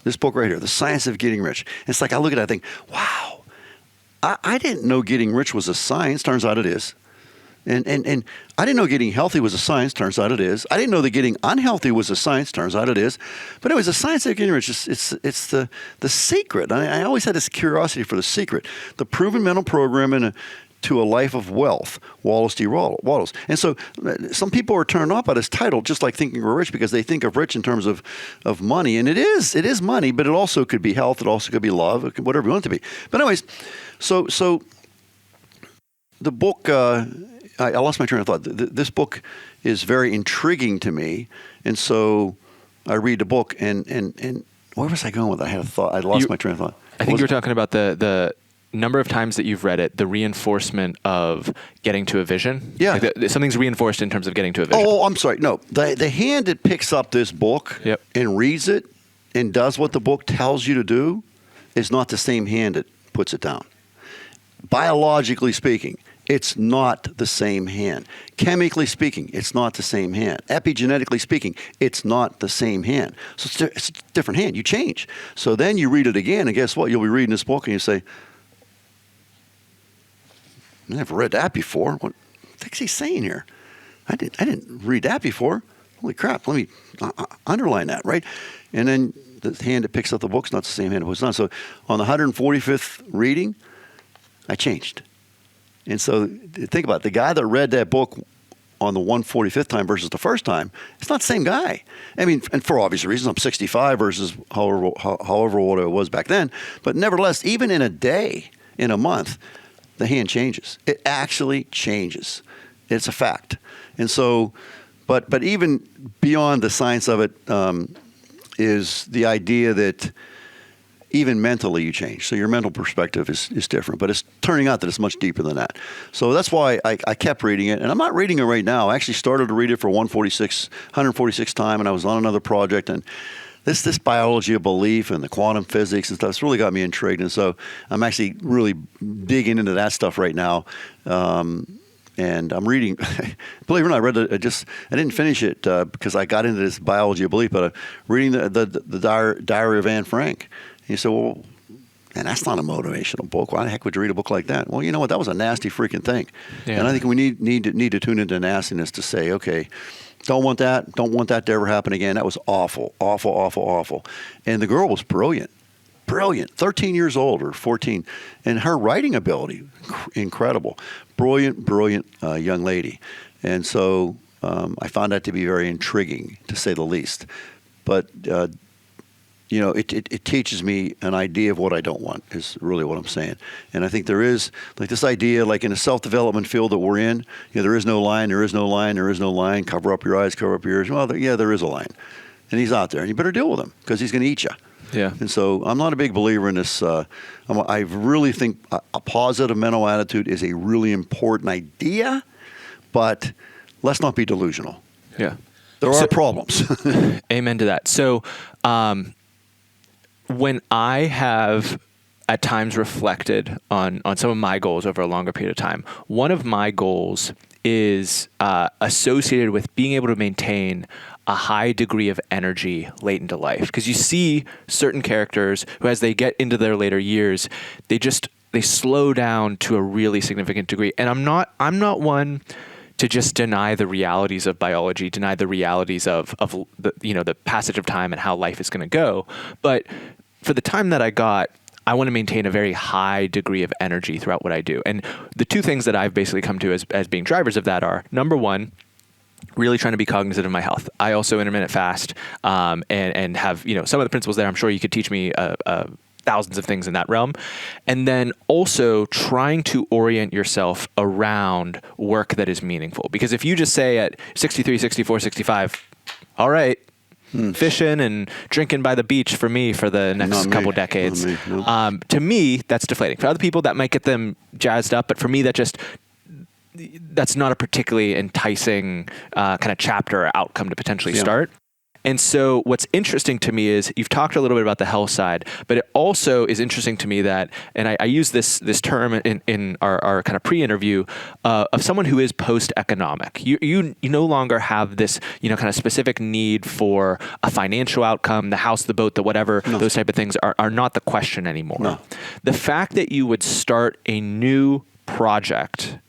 Speaker 1: right here, The Science of Getting Rich. It's like, I look at it, I think, wow, I didn't know getting rich was a science. Turns out it is. And I didn't know getting healthy was a science. Turns out it is. I didn't know that getting unhealthy was a science. Turns out it is. But anyways, the science of getting rich, it's the secret. I always had this curiosity for the secret. The proven mental program to a life of wealth, Wallace D. Wallace. And so some people are turned off by this title, just like thinking we're rich, because they think of rich in terms of money. And it is money, but it also could be health. It also could be love, whatever you want it to be. But anyways, so the book, I lost my train of thought. This book is very intriguing to me. And so I read the book and where was I going with it? I had a thought. I lost my train of thought.
Speaker 3: I think you were talking about the number of times that you've read it, the reinforcement of getting to a vision.
Speaker 1: Yeah.
Speaker 3: Like something's reinforced in terms of getting to a vision.
Speaker 1: Oh, I'm sorry. No, the hand that picks up this book and reads it and does what the book tells you to do is not the same hand that puts it down. Biologically speaking, it's not the same hand. Chemically speaking, it's not the same hand. Epigenetically speaking, it's not the same hand. So it's a different hand. You change. So then you read it again, and guess what? You'll be reading this book and you say, I never read that before. What the heck's he saying here? I didn't read that before. Holy crap, let me underline that, right? And then the hand that picks up the book's not the same hand it puts it on. So on the 145th reading, I changed. And so think about it. The guy that read that book on the 145th time versus the first time, it's not the same guy. I mean, and for obvious reasons, I'm 65 versus however old I was back then. But nevertheless, even in a day, in a month, the hand changes. It actually changes. It's a fact. And so, but even beyond the science of it is the idea that even mentally you change. So your mental perspective is different, but it's turning out that it's much deeper than that. So that's why I kept reading it, and I'm not reading it right now. I actually started to read it for 146th time, and I was on another project, and this biology of belief and the quantum physics and stuff, it's really got me intrigued. And so I'm actually really digging into that stuff right now. And I'm reading, believe it or not, I didn't finish it because I got into this biology of belief, but I'm reading the Diary of Anne Frank. And you say, well, and that's not a motivational book. Why the heck would you read a book like that? Well, you know what? That was a nasty freaking thing. Yeah. And I think we need to tune into nastiness to say, okay, don't want that to ever happen again. That was awful, awful, awful, awful. And the girl was brilliant, 13 years old or 14. And her writing ability, incredible. Brilliant young lady. And so I found that to be very intriguing, to say the least. But, it teaches me an idea of what I don't want, is really what I'm saying. And I think there is, like this idea, like in a self-development field that we're in, there is no line, there is no line, there is no line, cover up your eyes, cover up your ears. Well, there is a line. And he's out there, and you better deal with him because he's going to eat you.
Speaker 3: Yeah.
Speaker 1: And so I'm not a big believer in this. I really think a positive mental attitude is a really important idea, but let's not be delusional.
Speaker 3: Yeah.
Speaker 1: There are problems.
Speaker 3: Amen to that. So when I have at times reflected on some of my goals over a longer period of time, one of my goals is associated with being able to maintain a high degree of energy late into life. Because you see certain characters who, as they get into their later years, they slow down to a really significant degree. And I'm not one to just deny the realities of biology, deny the realities of the passage of time and how life is going to go. But for the time that I got, I want to maintain a very high degree of energy throughout what I do. And the two things that I've basically come to as being drivers of that are, number one, really trying to be cognizant of my health. I also intermittent fast and have some of the principles there. I'm sure you could teach me thousands of things in that realm. And then also trying to orient yourself around work that is meaningful. Because if you just say at 63, 64, 65, all right, fishing and drinking by the beach for me for the next couple decades. To me, that's deflating. For other people, that might get them jazzed up. But for me, that's not a particularly enticing kind of chapter or outcome to potentially start. And so what's interesting to me is you've talked a little bit about the health side, but it also is interesting to me that, and I use this term in our kind of pre-interview of someone who is post-economic. You no longer have this, kind of specific need for a financial outcome, the house, the boat, the whatever, those type of things are not the question anymore.
Speaker 1: No.
Speaker 3: The fact that you would start a new project,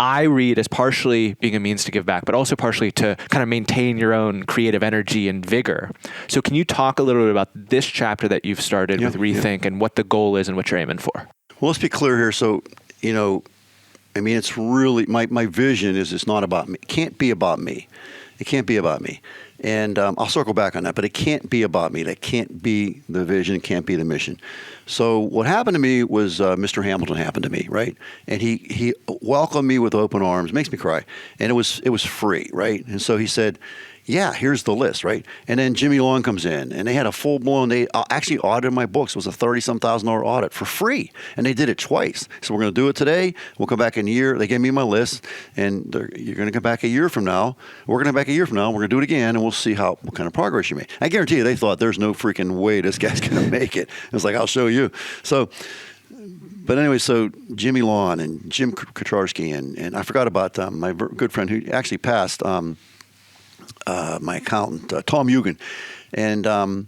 Speaker 3: I read as partially being a means to give back, but also partially to kind of maintain your own creative energy and vigor. So can you talk a little bit about this chapter that you've started with Rethink and what the goal is and what you're aiming for?
Speaker 1: Well, let's be clear here. So, it's really, my vision is it's not about me. It can't be about me. It can't be about me. And I'll circle back on that, but it can't be about me. That can't be the vision. It can't be the mission. So what happened to me was Mr. Hamilton happened to me, right? And he welcomed me with open arms. Makes me cry. And it was free, right? And so he said, yeah, here's the list, right? And then Jimmy Long comes in, and they had a full-blown, they actually audited my books. It was a $30,000 audit for free, and they did it twice. So we're going to do it today. We'll come back in a year. They gave me my list, and you're going to come back a year from now. We're going to come back a year from now. We're going to do it again, and we'll see what kind of progress you made. I guarantee you they thought there's no freaking way this guy's going to make it. It was like, I'll show you. So, but anyway, so Jimmy Long and Jim Kotarski, and I forgot about my good friend who actually passed, my accountant, Tom Eugen. And an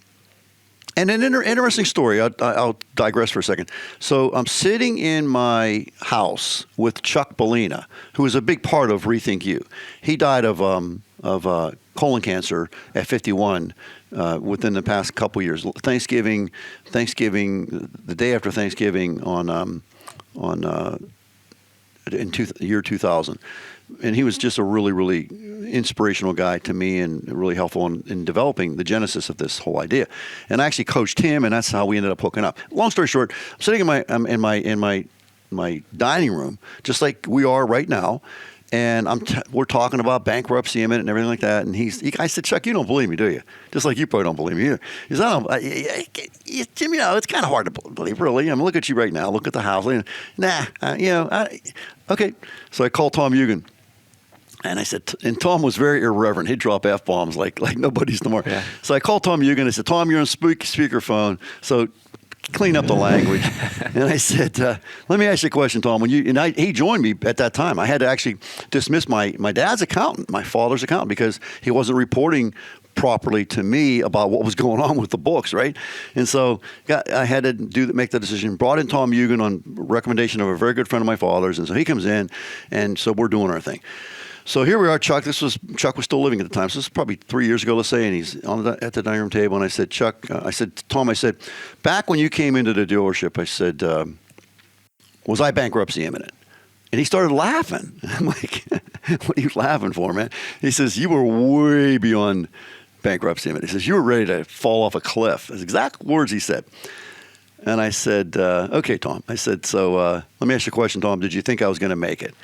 Speaker 1: interesting story. I'll digress for a second. So I'm sitting in my house with Chuck Bellina, who is a big part of Rethink You. He died of colon cancer at 51 within the past couple years. Thanksgiving, the day after Thanksgiving in year 2000. And he was just a really, really inspirational guy to me and really helpful in developing the genesis of this whole idea. And I actually coached him, and that's how we ended up hooking up. Long story short, I'm sitting in my dining room, just like we are right now, and we're talking about bankruptcy imminent and everything like that. And I said, Chuck, you don't believe me, do you? Just like you probably don't believe me either. He said, Jim, it's kind of hard to believe, really. I mean, look at you right now. Look at the house. Okay. So I called Tom Eugen. And I said, and Tom was very irreverent. He'd drop F-bombs like nobody's tomorrow. Yeah. So I called Tom Eugen. I said, Tom, you're on speakerphone, so clean up the language. And I said, let me ask you a question, Tom. He joined me at that time. I had to actually dismiss my dad's accountant, my father's accountant, because he wasn't reporting properly to me about what was going on with the books, right? And so I had to make the decision. Brought in Tom Eugen on recommendation of a very good friend of my father's, and so he comes in, and so we're doing our thing. So here we are, Chuck. Chuck was still living at the time. So this is probably 3 years ago, let's say, and he's at the dining room table. And I said, Chuck, Tom, back when you came into the dealership, I said, was I bankruptcy imminent? And he started laughing. I'm like, what are you laughing for, man? He says, you were way beyond bankruptcy imminent. He says, you were ready to fall off a cliff. That's exact words he said. And I said, okay, Tom. I said, so let me ask you a question, Tom. Did you think I was going to make it?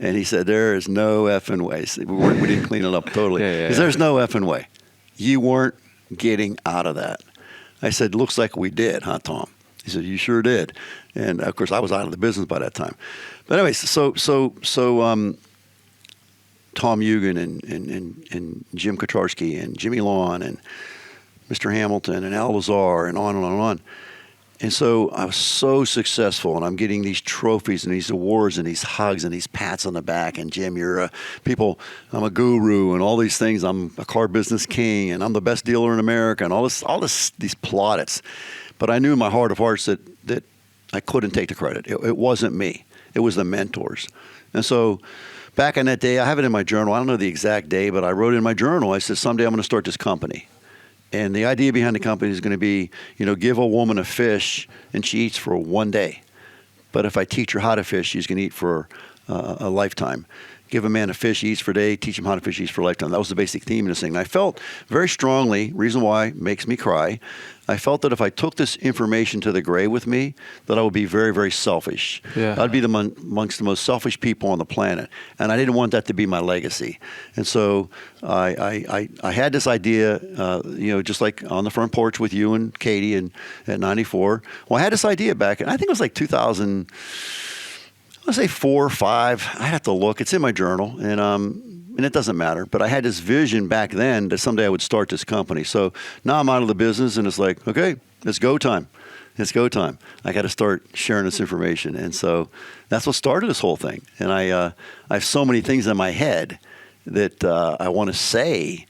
Speaker 1: And he said, there is no effing way. We didn't clean it up totally. There's no effing way. You weren't getting out of that. I said, looks like we did, huh, Tom? He said, you sure did. And, of course, I was out of the business by that time. But anyway, so Tom Eugen and Jim Kotarski and Jimmy Long and Mr. Hamilton and Al Lazar and on and on and on. And so I was so successful, and I'm getting these trophies and these awards and these hugs and these pats on the back. And Jim, I'm a guru and all these things. I'm a car business king, and I'm the best dealer in America, and all these plaudits. But I knew in my heart of hearts that I couldn't take the credit. It wasn't me. It was the mentors. And so back in that day, I have it in my journal. I don't know the exact day, but I wrote in my journal. I said, someday I'm going to start this company. And the idea behind the company is going to be, give a woman a fish and she eats for one day. But if I teach her how to fish, she's going to eat for a lifetime. give a man a fish he eats for a day, teach him how to fish he eats for a lifetime. That was the basic theme of this thing. And I felt very strongly, reason why makes me cry, I felt that if I took this information to the grave with me, that I would be very, very selfish.
Speaker 3: Yeah.
Speaker 1: I'd be amongst the most selfish people on the planet. And I didn't want that to be my legacy. And so I had this idea, just like on the front porch with you and Katie at 94. Well, I had this idea back, and I think it was like 2000, let's say 4 or 5. I have to look. It's in my journal, and it doesn't matter. But I had this vision back then that someday I would start this company. So now I'm out of the business, and it's like, okay, it's go time. It's go time. I got to start sharing this information, and so that's what started this whole thing. And I have so many things in my head that I want to say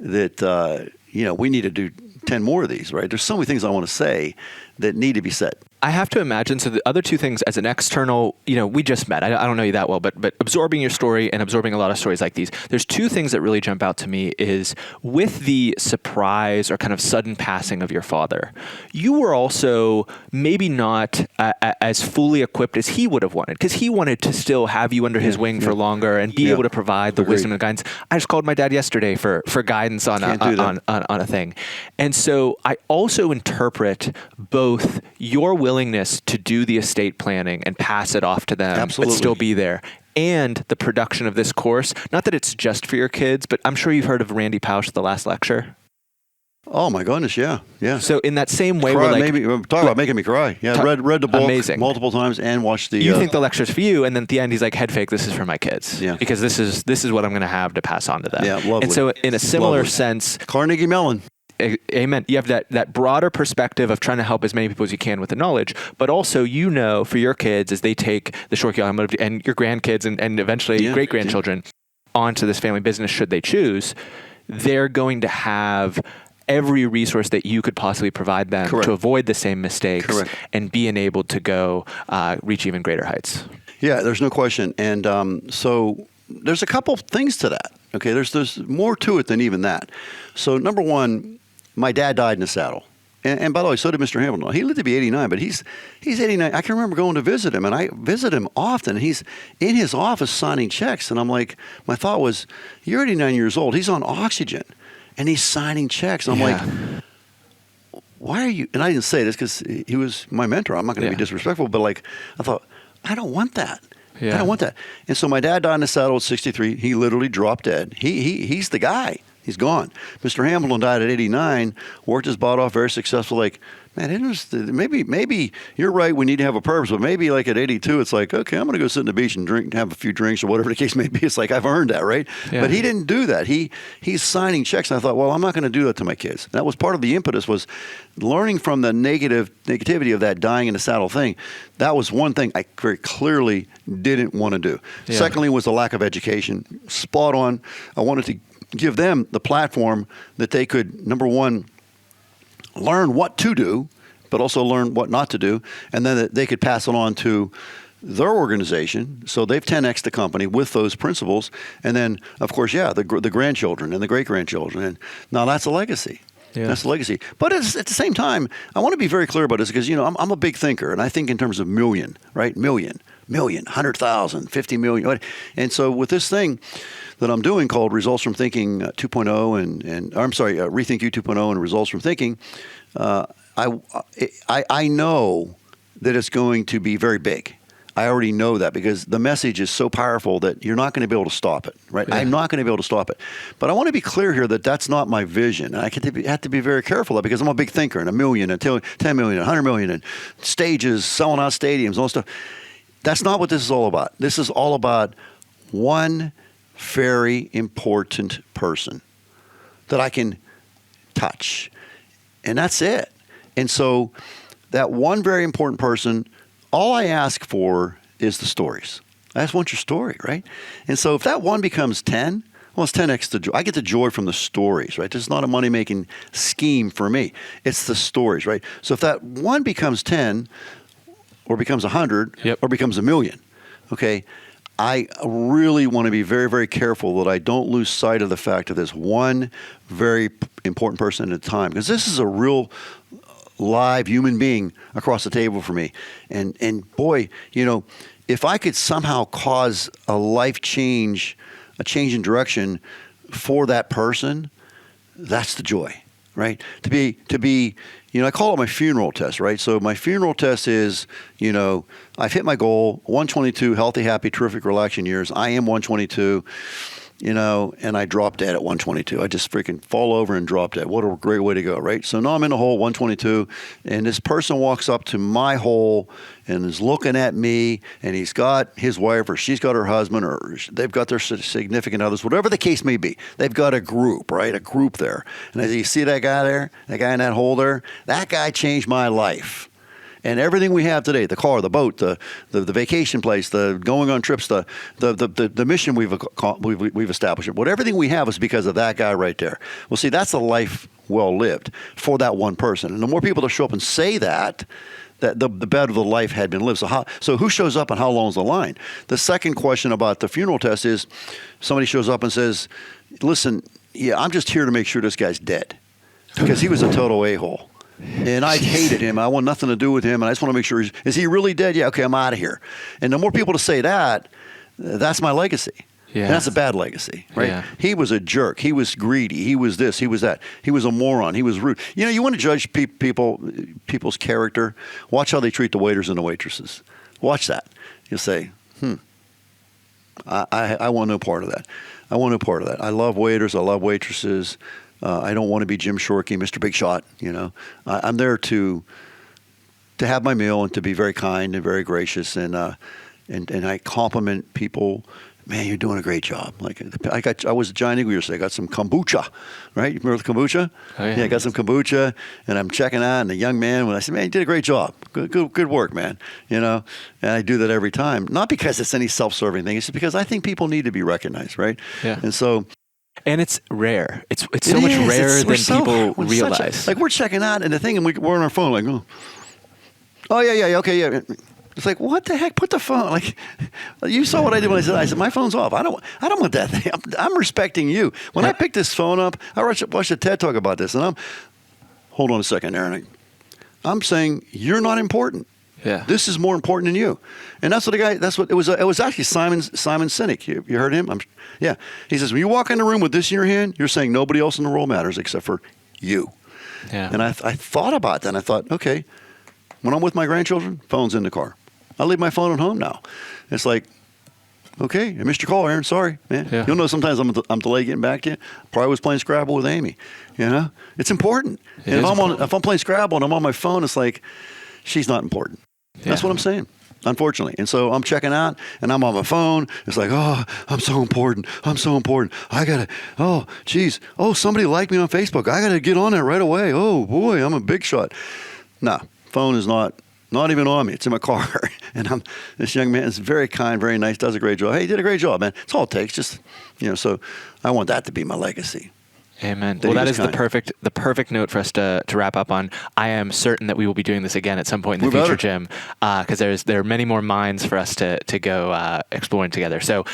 Speaker 1: that we need to do 10 more of these. Right? There's so many things I want to say that need to be said.
Speaker 3: I have to imagine, so the other two things as an external, we just met. I don't know you that well, but absorbing your story and absorbing a lot of stories like these, there's two things that really jump out to me is with the surprise or kind of sudden passing of your father, you were also maybe not as fully equipped as he would have wanted, because he wanted to still have you under his wing for longer and be able to provide the wisdom and guidance. I just called my dad yesterday for guidance on a thing. And so I also interpret both your willingness to do the estate planning and pass it off to them, but still be there, and the production of this course. Not that it's just for your kids, but I'm sure you've heard of Randy Pausch, The Last Lecture.
Speaker 1: Oh my goodness, yeah.
Speaker 3: So in that same way,
Speaker 1: talk about making me cry. Yeah, read the book multiple times and watched the.
Speaker 3: You think the lecture's for you, and then at the end he's like, "Head fake, this is for my kids." Yeah. Because this is what I'm going to have to pass on to them.
Speaker 1: Yeah, lovely.
Speaker 3: And so in a similar sense,
Speaker 1: Carnegie Mellon.
Speaker 3: Amen. You have that broader perspective of trying to help as many people as you can with the knowledge, but also, for your kids as they take the Shorkey Auto and your grandkids and eventually great-grandchildren onto this family business, should they choose, they're going to have every resource that you could possibly provide them to avoid the same mistakes and be enabled to go reach even greater heights.
Speaker 1: Yeah, there's no question. And so there's a couple things to that. Okay, there's more to it than even that. So number one, my dad died in the saddle. And by the way, so did Mr. Hamilton. He lived to be 89, but he's 89. I can remember going to visit him, and I visit him often. He's in his office signing checks, and I'm like, my thought was, you're 89 years old. He's on oxygen, and he's signing checks. And I'm like, why are you? And I didn't say this because he was my mentor. I'm not going to be disrespectful, but I thought, I don't want that. Yeah. I don't want that. And so my dad died in the saddle at 63. He literally dropped dead. He's the guy. He's gone. Mr. Hamilton died at 89, worked his butt off, very successful. Like, man, maybe you're right, we need to have a purpose, but maybe like at 82, it's like, okay, I'm going to go sit on the beach and drink, have a few drinks or whatever the case may be. It's like, I've earned that, right? Yeah. But he didn't do that. He's signing checks. And I thought, well, I'm not going to do that to my kids. And that was part of the impetus, was learning from the negativity of that dying in the saddle thing. That was one thing I very clearly didn't want to do. Yeah. Secondly was the lack of education. Spot on. I wanted to give them the platform that they could, number one, learn what to do, but also learn what not to do, and then that they could pass it on to their organization. So they've 10x the company with those principles. And then, of course, the grandchildren and the great-grandchildren. And now that's a legacy. Yeah. That's the legacy. But at the same time, I want to be very clear about this because, I'm a big thinker, and I think in terms of million, right? Million, 100,000, 50 million. And so with this thing that I'm doing called Results from Thinking 2.0 and Rethink You 2.0 and Results from Thinking, I know that it's going to be very big. I already know that because the message is so powerful that you're not going to be able to stop it, right? Yeah. I'm not going to be able to stop it. But I want to be clear here that that's not my vision. And I have to be very careful of that because I'm a big thinker, and 1 million and 10 million, 100 million, and stages, selling out stadiums, all that stuff. That's not what this is all about. This is all about one very important person that I can touch. And that's it. And so that one very important person, all I ask for is the stories. I just want your story, right? And so if that one becomes 10, well, it's 10x the joy. I get the joy from the stories, right? This is not a money-making scheme for me. It's the stories, right? So if that one becomes 10 or becomes 100 or becomes 1 million, okay, I really want to be very, very careful that I don't lose sight of the fact of this one very important person at a time, because this is a real live human being across the table for me. And boy, if I could somehow cause a life change, a change in direction for that person, that's the joy, right? To be, I call it my funeral test, right? So my funeral test is, I've hit my goal, 122, healthy, happy, terrific, relaxing years. I am 122. And I drop dead at 122. I just freaking fall over and drop dead. What a great way to go, right? So now I'm in the hole 122, and this person walks up to my hole and is looking at me, and he's got his wife or she's got her husband or they've got their significant others, whatever the case may be. They've got a group, right? A group there. And as you see that guy there, that guy in that hole there, that guy changed my life. And everything we have today, the car, the boat, the vacation place, the going on trips, the mission we've established, everything we have is because of that guy right there. Well, see, that's a life well lived for that one person. And the more people that show up and say that the better the life had been lived. So who shows up and how long is the line? The second question about the funeral test is somebody shows up and says, listen, I'm just here to make sure this guy's dead because he was a total a-hole. And I hated him. I want nothing to do with him. And I just want to make sure, is he really dead? Yeah, okay, I'm out of here. And the more people to say that, that's my legacy. Yeah. And that's a bad legacy, right? Yeah. He was a jerk. He was greedy. He was this. He was that. He was a moron. He was rude. You want to judge people's character. Watch how they treat the waiters and the waitresses. Watch that. You'll say, I want no part of that. I want no part of that. I love waiters. I love waitresses. I don't want to be Jim Shorkey, Mr. Big Shot. I'm there to have my meal and to be very kind and very gracious, and I compliment people. Man, you're doing a great job. Like I was at Giant Eagle yesterday. I got some kombucha, right? You remember the kombucha? Oh, yeah, I got some kombucha, and I'm checking out. And the young man, when I said, "Man, you did a great job. Good work, man." And I do that every time, not because it's any self-serving thing. It's just because I think people need to be recognized, right? Yeah. And so.
Speaker 3: And it's rare. It's so much rarer than people realize.
Speaker 1: Like we're checking out and the thing, and we're on our phone like, oh yeah, okay, yeah. It's like, what the heck? Put the phone. Like, you saw what I did when I said my phone's off. I don't want that thing. I'm respecting you. When I picked this phone up, I watched a TED Talk about this, and hold on a second, Aaron. I'm saying you're not important. Yeah. This is more important than you. And that's what the guy, it was actually Simon Sinek. You heard him? Yeah. He says, when you walk in the room with this in your hand, you're saying nobody else in the world matters except for you. Yeah. And I thought about that, and I thought, okay, when I'm with my grandchildren, phone's in the car. I leave my phone at home now. It's like, okay, I missed your call, Aaron. Sorry, man. Yeah. You'll know sometimes I'm delayed getting back to you. Probably was playing Scrabble with Amy. It's important. And if I'm playing Scrabble and I'm on my phone, it's like, she's not important. Yeah. That's what I'm saying, unfortunately. And so I'm checking out, and I'm on my phone. It's like, oh, I'm so important. I got to, somebody liked me on Facebook. I got to get on that right away. Oh, boy, I'm a big shot. No, phone is not even on me. It's in my car. And this young man is very kind, very nice, does a great job. Hey, you did a great job, man. It's all it takes. Just, so I want that to be my legacy.
Speaker 3: Amen. Well, that is the perfect note for us to wrap up on. I am certain that we will be doing this again at some point in the future, Jim, because there are many more minds for us to go exploring together. So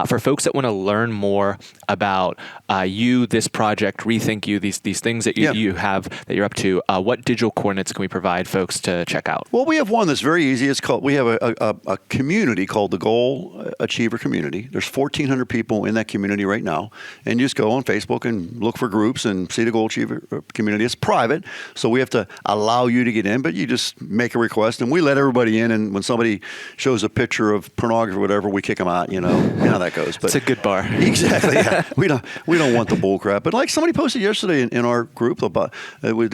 Speaker 3: for folks that want to learn more about you, this project, Rethink You, these things that you have that you're up to, what digital coordinates can we provide folks to check out?
Speaker 1: Well, we have one that's very easy. We have a community called the Goal Achiever Community. There's 1,400 people in that community right now, and you just go on Facebook and look for groups and see the Goal Achiever Community. It's private, so we have to allow you to get in, but you just make a request, and we let everybody in, and when somebody shows a picture of pornography or whatever, we kick them out, you know how that goes. But
Speaker 3: it's a good bar.
Speaker 1: Exactly, yeah. We don't want the bull crap. But like somebody posted yesterday in our group about,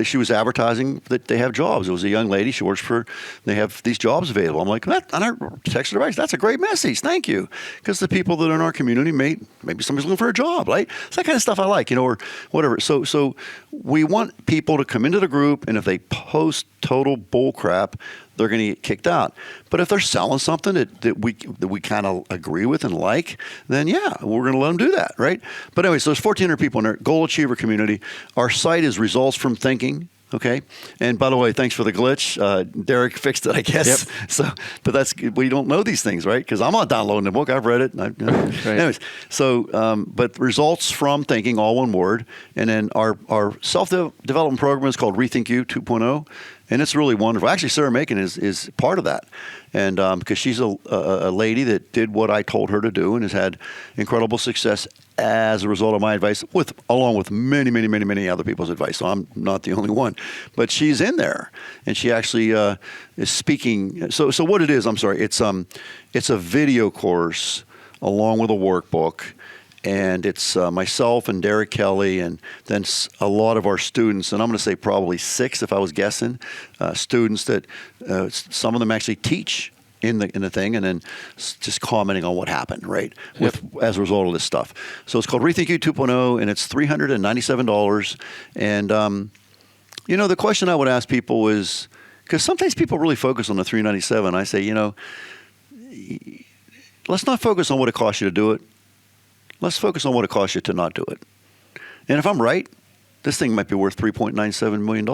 Speaker 1: she was advertising that they have jobs. It was a young lady, she works they have these jobs available. I'm like, and I texted her back, that's a great message, thank you. Because the people that are in our community, maybe somebody's looking for a job, right? It's that kind of stuff I like, or whatever. So we want people to come into the group, and if they post total bull crap, they're going to get kicked out. But if they're selling something that we kind of agree with and like, then yeah, we're going to let them do that, right? But anyway, so there's 1,400 people in our Goal Achiever community. Our site is Results from Thinking. Okay, and by the way, thanks for the glitch. Derek fixed it, I guess. Yep. So, but we don't know these things, right? Because I'm not downloading the book. I've read it. Right. Anyways, so but Results from Thinking, all one word, and then our self-development program is called Rethink You 2.0. and it's really wonderful. Actually, Sarah Macon is part of that, and because she's a lady that did what I told her to do and has had incredible success as a result of my advice, along with many other people's advice. So I'm not the only one, but she's in there, and she actually is speaking. So what it is, I'm sorry, it's a video course along with a workbook. And it's myself and Derek Kelly, and then a lot of our students, and I'm going to say probably 6 if I was guessing, students that some of them actually teach in the thing, and then just commenting on what happened, right? As a result of this stuff. So it's called Rethink You 2.0, and it's $397. And the question I would ask people is, because sometimes people really focus on the $397. I say, let's not focus on what it costs you to do it. Let's focus on what it costs you to not do it. And if I'm right, this thing might be worth $3.97 million,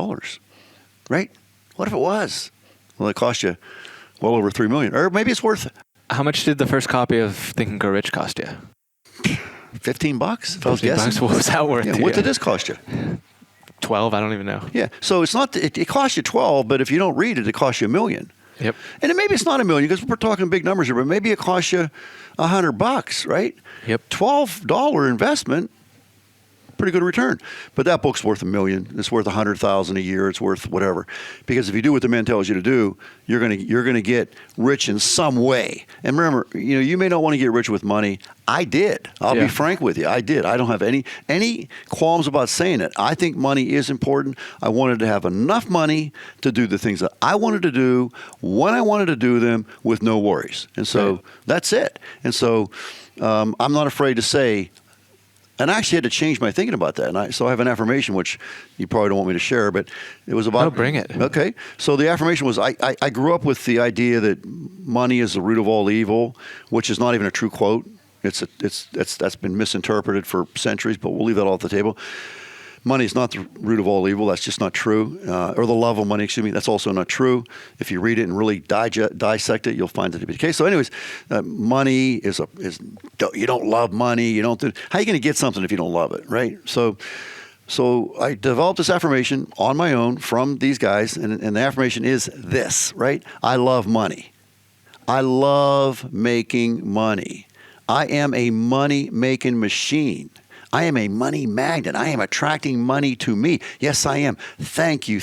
Speaker 1: right? What if it was? Well, it cost you well over $3 million, or maybe it's worth it.
Speaker 3: How much did the first copy of Think and Grow Rich cost you?
Speaker 1: $15, if I was guessing.
Speaker 3: What was that worth?
Speaker 1: Yeah, what did this cost you?
Speaker 3: 12. I don't even know.
Speaker 1: Yeah. So it's not. It costs you 12, but if you don't read it, it costs you $1 million.
Speaker 3: Yep.
Speaker 1: And maybe it's not $1 million because we're talking big numbers here, but maybe it costs you $100, right?
Speaker 3: Yep.
Speaker 1: $12 investment, pretty good return. But that book's worth $1 million. It's worth $100,000 a year. It's worth whatever. Because if you do what the man tells you to do, you're gonna get rich in some way. And remember, you may not want to get rich with money. I did. I'll be frank with you. I did. I don't have any qualms about saying it. I think money is important. I wanted to have enough money to do the things that I wanted to do when I wanted to do them with no worries. And so that's it. And so I'm not afraid to say. And I actually had to change my thinking about that. So I have an affirmation, which you probably don't want me to share, but it was about...
Speaker 3: No, bring it.
Speaker 1: Okay. So the affirmation was, I grew up with the idea that money is the root of all evil, which is not even a true quote. That's been misinterpreted for centuries, but we'll leave that all at the table. Money is not the root of all evil. That's just not true. Or the love of money, excuse me. That's also not true. If you read it and really dissect it, you'll find it to be the case. So anyways, money is you don't love money. How are you going to get something if you don't love it, right? So I developed this affirmation on my own from these guys, and the affirmation is this, right? I love money. I love making money. I am a money-making machine. I am a money magnet. I am attracting money to me. Yes, I am. Thank you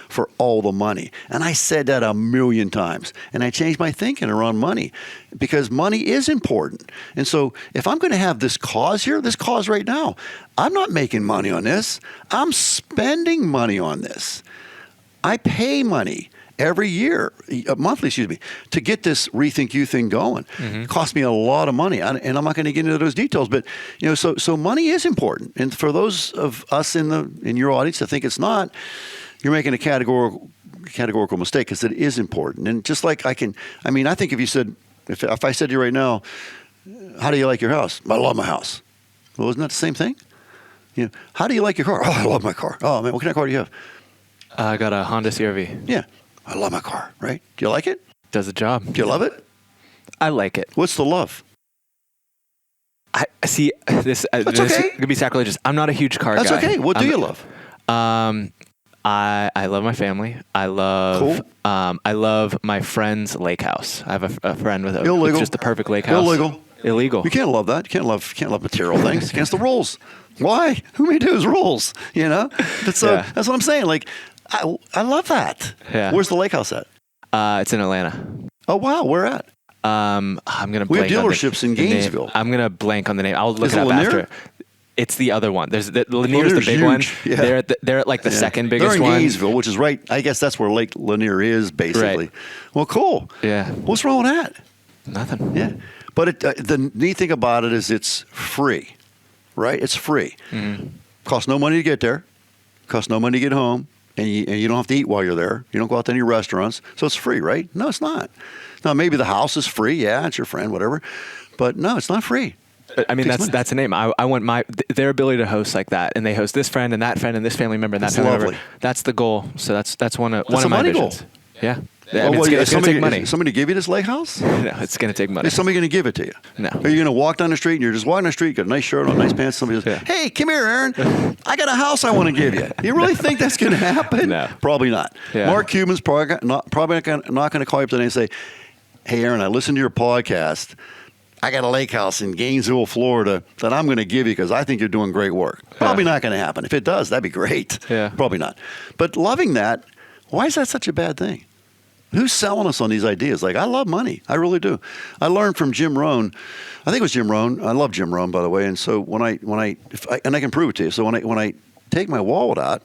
Speaker 1: for all the money. And I said that 1,000,000 times. And I changed my thinking around money because money is important. And so if I'm going to have this cause here, this cause right now, I'm not making money on this. I'm spending money on this. I pay money every year, monthly, to get this Rethink You thing going. It costs me a lot of money, and I'm not going to get into those details. But so money is important, and for those of us in your audience that think it's not, you're making a categorical mistake because it is important. And just like I think if you said, if I said to you right now, how do you like your house? I love my house. Well, isn't that the same thing? How do you like your car? Oh, I love my car. Oh man, what kind of car do you have?
Speaker 3: I got a Honda CR-V.
Speaker 1: Yeah. I love my car, right? Do you like it?
Speaker 3: Does the job.
Speaker 1: Do you love it?
Speaker 3: I like it.
Speaker 1: What's the love?
Speaker 3: I see this.
Speaker 1: That's
Speaker 3: this
Speaker 1: okay.
Speaker 3: could be sacrilegious. I'm not a huge car guy.
Speaker 1: That's okay. What do you love?
Speaker 3: I love my family. I love I love my friend's lake house. I have a friend with just the perfect lake house. Illegal.
Speaker 1: You can't love that. You can't love material things. Against the rules. Why? Who made those rules? That's what I'm saying. Like, I love that.
Speaker 3: Yeah.
Speaker 1: Where's the lake house at?
Speaker 3: It's in Atlanta.
Speaker 1: Oh wow, where at?
Speaker 3: I'm gonna.
Speaker 1: We have
Speaker 3: blank
Speaker 1: dealerships in Gainesville.
Speaker 3: I'm gonna blank on the name. I'll look
Speaker 1: Is
Speaker 3: it up
Speaker 1: Lanier?
Speaker 3: after. It's the other one. There's Lanier's the big
Speaker 1: huge.
Speaker 3: one.
Speaker 1: Yeah.
Speaker 3: They're at like the second biggest
Speaker 1: They're in
Speaker 3: one.
Speaker 1: Gainesville, which is right. I guess that's where Lake Lanier is, basically.
Speaker 3: Right.
Speaker 1: Well, cool.
Speaker 3: Yeah.
Speaker 1: What's wrong with that?
Speaker 3: Nothing.
Speaker 1: Yeah. But the neat thing about it is it's free, right? It's free. Costs no money to get there. Costs no money to get home. And you don't have to eat while you're there. You don't go out to any restaurants. So it's free, right? No, it's not. Now, maybe the house is free. Yeah, it's your friend, whatever. But no, it's not free.
Speaker 3: I mean, that's the name. I want their ability to host like that, and they host this friend and this family member and that family member. That's the goal. So that's one of my
Speaker 1: money
Speaker 3: visions.
Speaker 1: goal.
Speaker 3: Yeah. It's going to take money.
Speaker 1: Is somebody give you this lake house?
Speaker 3: No, it's going to take money.
Speaker 1: Is somebody going to give it to you?
Speaker 3: No.
Speaker 1: Are you going to walk down the street and you're just walking down the street, got a nice shirt on, nice pants, somebody says,
Speaker 3: Yeah.
Speaker 1: hey, come here, Aaron. I got a house I want to give you. You really think that's going to happen?
Speaker 3: No.
Speaker 1: Probably not.
Speaker 3: Yeah.
Speaker 1: Mark Cuban's probably not going to call you up today and say, hey, Aaron, I listened to your podcast. I got a lake house in Gainesville, Florida that I'm going to give you because I think you're doing great work. Probably not going to happen. If it does, that'd be great.
Speaker 3: Yeah.
Speaker 1: Probably not. But loving that, why is that such a bad thing? Who's selling us on these ideas? Like, I love money. I really do. I learned from Jim Rohn. I think it was Jim Rohn. I love Jim Rohn, by the way. And so and I can prove it to you. So when I take my wallet out,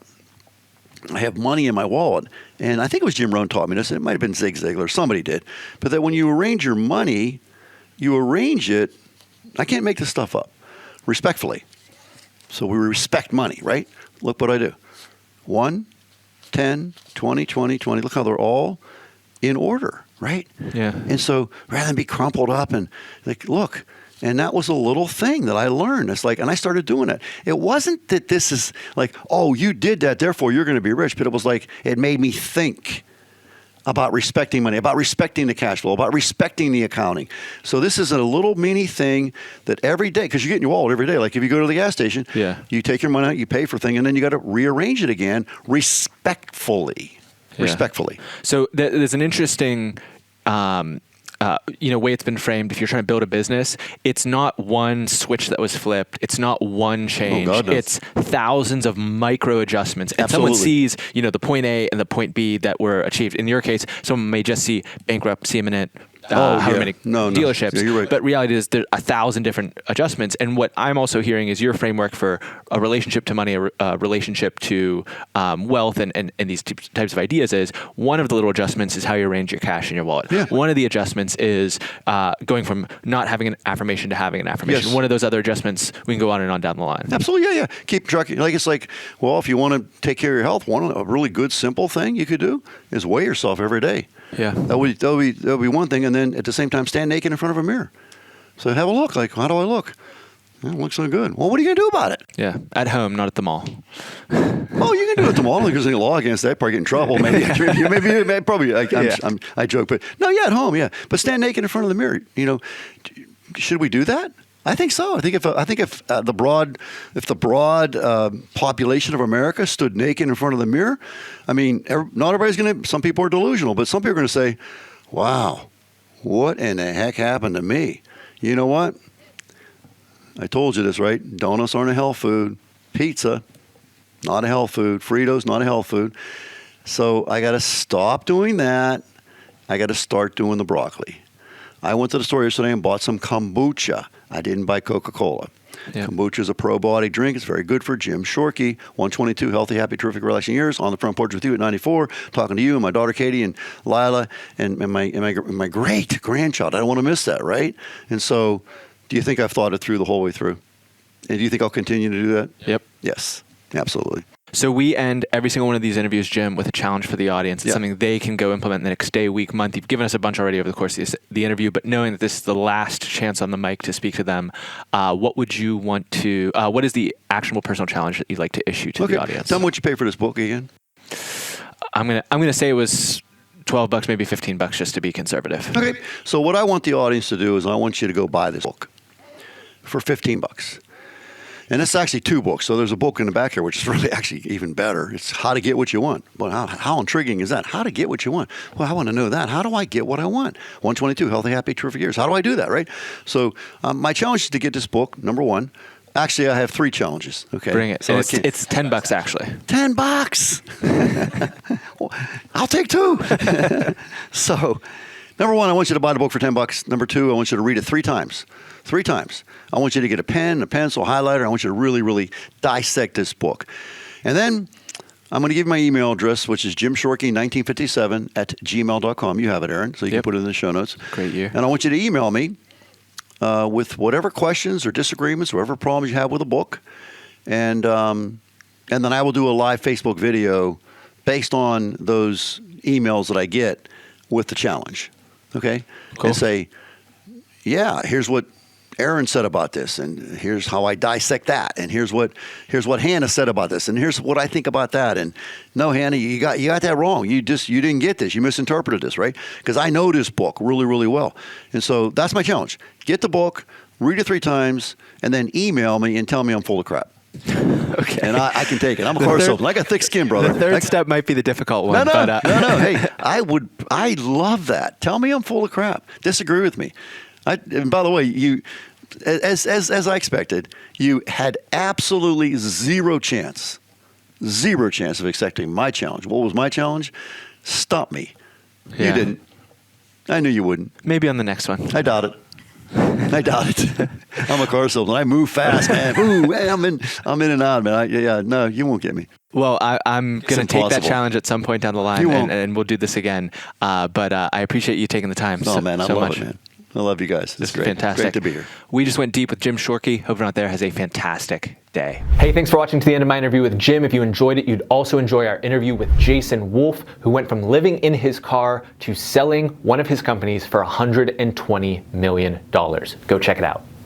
Speaker 1: I have money in my wallet. And I think it was Jim Rohn taught me this. It might have been Zig Ziglar. Somebody did. But that when you arrange your money, you arrange it, I can't make this stuff up, respectfully. So we respect money, right? Look what I do. 1, 10, 20, 20, 20. Look how they're all in order, right?
Speaker 3: Yeah.
Speaker 1: And so rather than be crumpled up and like, look, and that was a little thing that I learned. It's like, and I started doing it. It wasn't that this is like, oh, you did that, therefore you're going to be rich. But it was like, it made me think about respecting money, about respecting the cash flow, about respecting the accounting. So this is a little mini thing that every day, because you get in your wallet every day. Like if you go to the gas station, you take your money out, you pay for a thing, and then you got to rearrange it again respectfully.
Speaker 3: Yeah.
Speaker 1: Respectfully.
Speaker 3: So there's an interesting way it's been framed. If you're trying to build a business, it's not one switch that was flipped. It's not one change.
Speaker 1: Oh, God, no.
Speaker 3: It's thousands of micro adjustments. And
Speaker 1: Absolutely.
Speaker 3: someone sees, the point A and the point B that were achieved. In your case, someone may just see bankruptcy imminent, however many dealerships.
Speaker 1: Yeah, you're right.
Speaker 3: But reality is there's 1,000 different adjustments. And what I'm also hearing is your framework for a relationship to money, a relationship to wealth and these types of ideas is one of the little adjustments is how you arrange your cash in your wallet.
Speaker 1: Yeah.
Speaker 3: One of the adjustments is going from not having an affirmation to having an affirmation.
Speaker 1: Yes.
Speaker 3: One of those other adjustments, we can go on and on down the line.
Speaker 1: Absolutely, yeah. Keep track. It's like, well, if you want to take care of your health, a really good, simple thing you could do is weigh yourself every day.
Speaker 3: Yeah.
Speaker 1: That would be one thing, and then at the same time, stand naked in front of a mirror. So have a look. Like, how do I look? It looks so good. Well, what are you going to do about it?
Speaker 3: Yeah. At home, not at the mall.
Speaker 1: Oh, you can do it at the mall. There's any law against that. Probably get in trouble. Maybe probably. I joke, but no, at home, yeah. But stand naked in front of the mirror. Should we do that? I think so. I think if the broad population of America stood naked in front of the mirror, I mean, not everybody's going to. Some people are delusional, but some people are going to say, "Wow, what in the heck happened to me?" You know what? I told you this, right? Donuts aren't a health food. Pizza, not a health food. Fritos, not a health food. So I got to stop doing that. I got to start doing the broccoli. I went to the store yesterday and bought some kombucha. I didn't buy Coca-Cola. Yep. Kombucha is a probiotic drink. It's very good for Jim Shorkey. 122, healthy, happy, terrific, relaxing years. On the front porch with you at 94, talking to you and my daughter Katie and Lila and my great grandchild. I don't want to miss that, right? And so, do you think I've thought it through the whole way through? And do you think I'll continue to do that?
Speaker 3: Yep.
Speaker 1: Yes, absolutely.
Speaker 3: So we end every single one of these interviews, Jim, with a challenge for the audience. It's something they can go implement the next day, week, month. You've given us a bunch already over the course of the interview, but knowing that this is the last chance on the mic to speak to them, what would you want to, what is the actionable personal challenge that you'd like to issue to the audience?
Speaker 1: Tell me what you pay for this book again.
Speaker 3: I'm gonna say it was $12, maybe $15, just to be conservative.
Speaker 1: Okay. So what I want the audience to do is I want you to go buy this book for $15. And it's actually 2 books. So there's a book in the back here, which is really actually even better. It's How to Get What You Want. Well, how intriguing is that? How to get what you want. Well, I want to know that. How do I get what I want? 122, healthy, happy, terrific years. How do I do that, right? So my challenge is to get this book, number 1. Actually, I have 3 challenges. Okay.
Speaker 3: Bring it.
Speaker 1: So
Speaker 3: And it's $10 actually.
Speaker 1: $10. Well, I'll take 2. So, number 1, I want you to buy the book for $10. Number 2, I want you to read it 3 times. 3 times. I want you to get a pen, a pencil, highlighter. I want you to really, really dissect this book. And then I'm going to give you my email address, which is jimshorkey1957@gmail.com. You have it, Aaron, so you can put it in the show notes.
Speaker 3: Great year.
Speaker 1: And I want you to email me with whatever questions or disagreements, whatever problems you have with the book. And then I will do a live Facebook video based on those emails that I get with the challenge. Okay?
Speaker 3: Cool.
Speaker 1: And say, yeah, here's what Aaron said about this, and here's how I dissect that, and here's what Hannah said about this, and here's what I think about that. And no, Hannah, you got that wrong. You didn't get this. You misinterpreted this, right? Because I know this book really, really well. And so that's my challenge. Get the book, read it 3 times, and then email me and tell me I'm full of crap.
Speaker 3: Okay.
Speaker 1: And I can take it. I'm a car salesman. I got thick skin, brother.
Speaker 3: The third step might be the difficult one.
Speaker 1: No. Hey, I love that. Tell me I'm full of crap. Disagree with me. And by the way, you, as I expected, you had absolutely zero chance of accepting my challenge. What was my challenge? Stump me.
Speaker 3: Yeah.
Speaker 1: You didn't. I knew you wouldn't.
Speaker 3: Maybe on the next one.
Speaker 1: I doubt it. I'm a car salesman. I move fast, man. Ooh, I'm in and out, man. No, you won't get me.
Speaker 3: Well, I'm going to take that challenge at some point down the line, and we'll do this again. But I appreciate you taking the time
Speaker 1: I love
Speaker 3: much.
Speaker 1: it, man. I love you guys.
Speaker 3: This is
Speaker 1: great.
Speaker 3: fantastic.
Speaker 1: Great to be here.
Speaker 3: We just went deep with Jim Shorkey. Hope everyone out there has a fantastic day.
Speaker 2: Hey, thanks for watching to the end of my interview with Jim. If you enjoyed it, you'd also enjoy our interview with Jason Wolf, who went from living in his car to selling one of his companies for $120 million. Go check it out.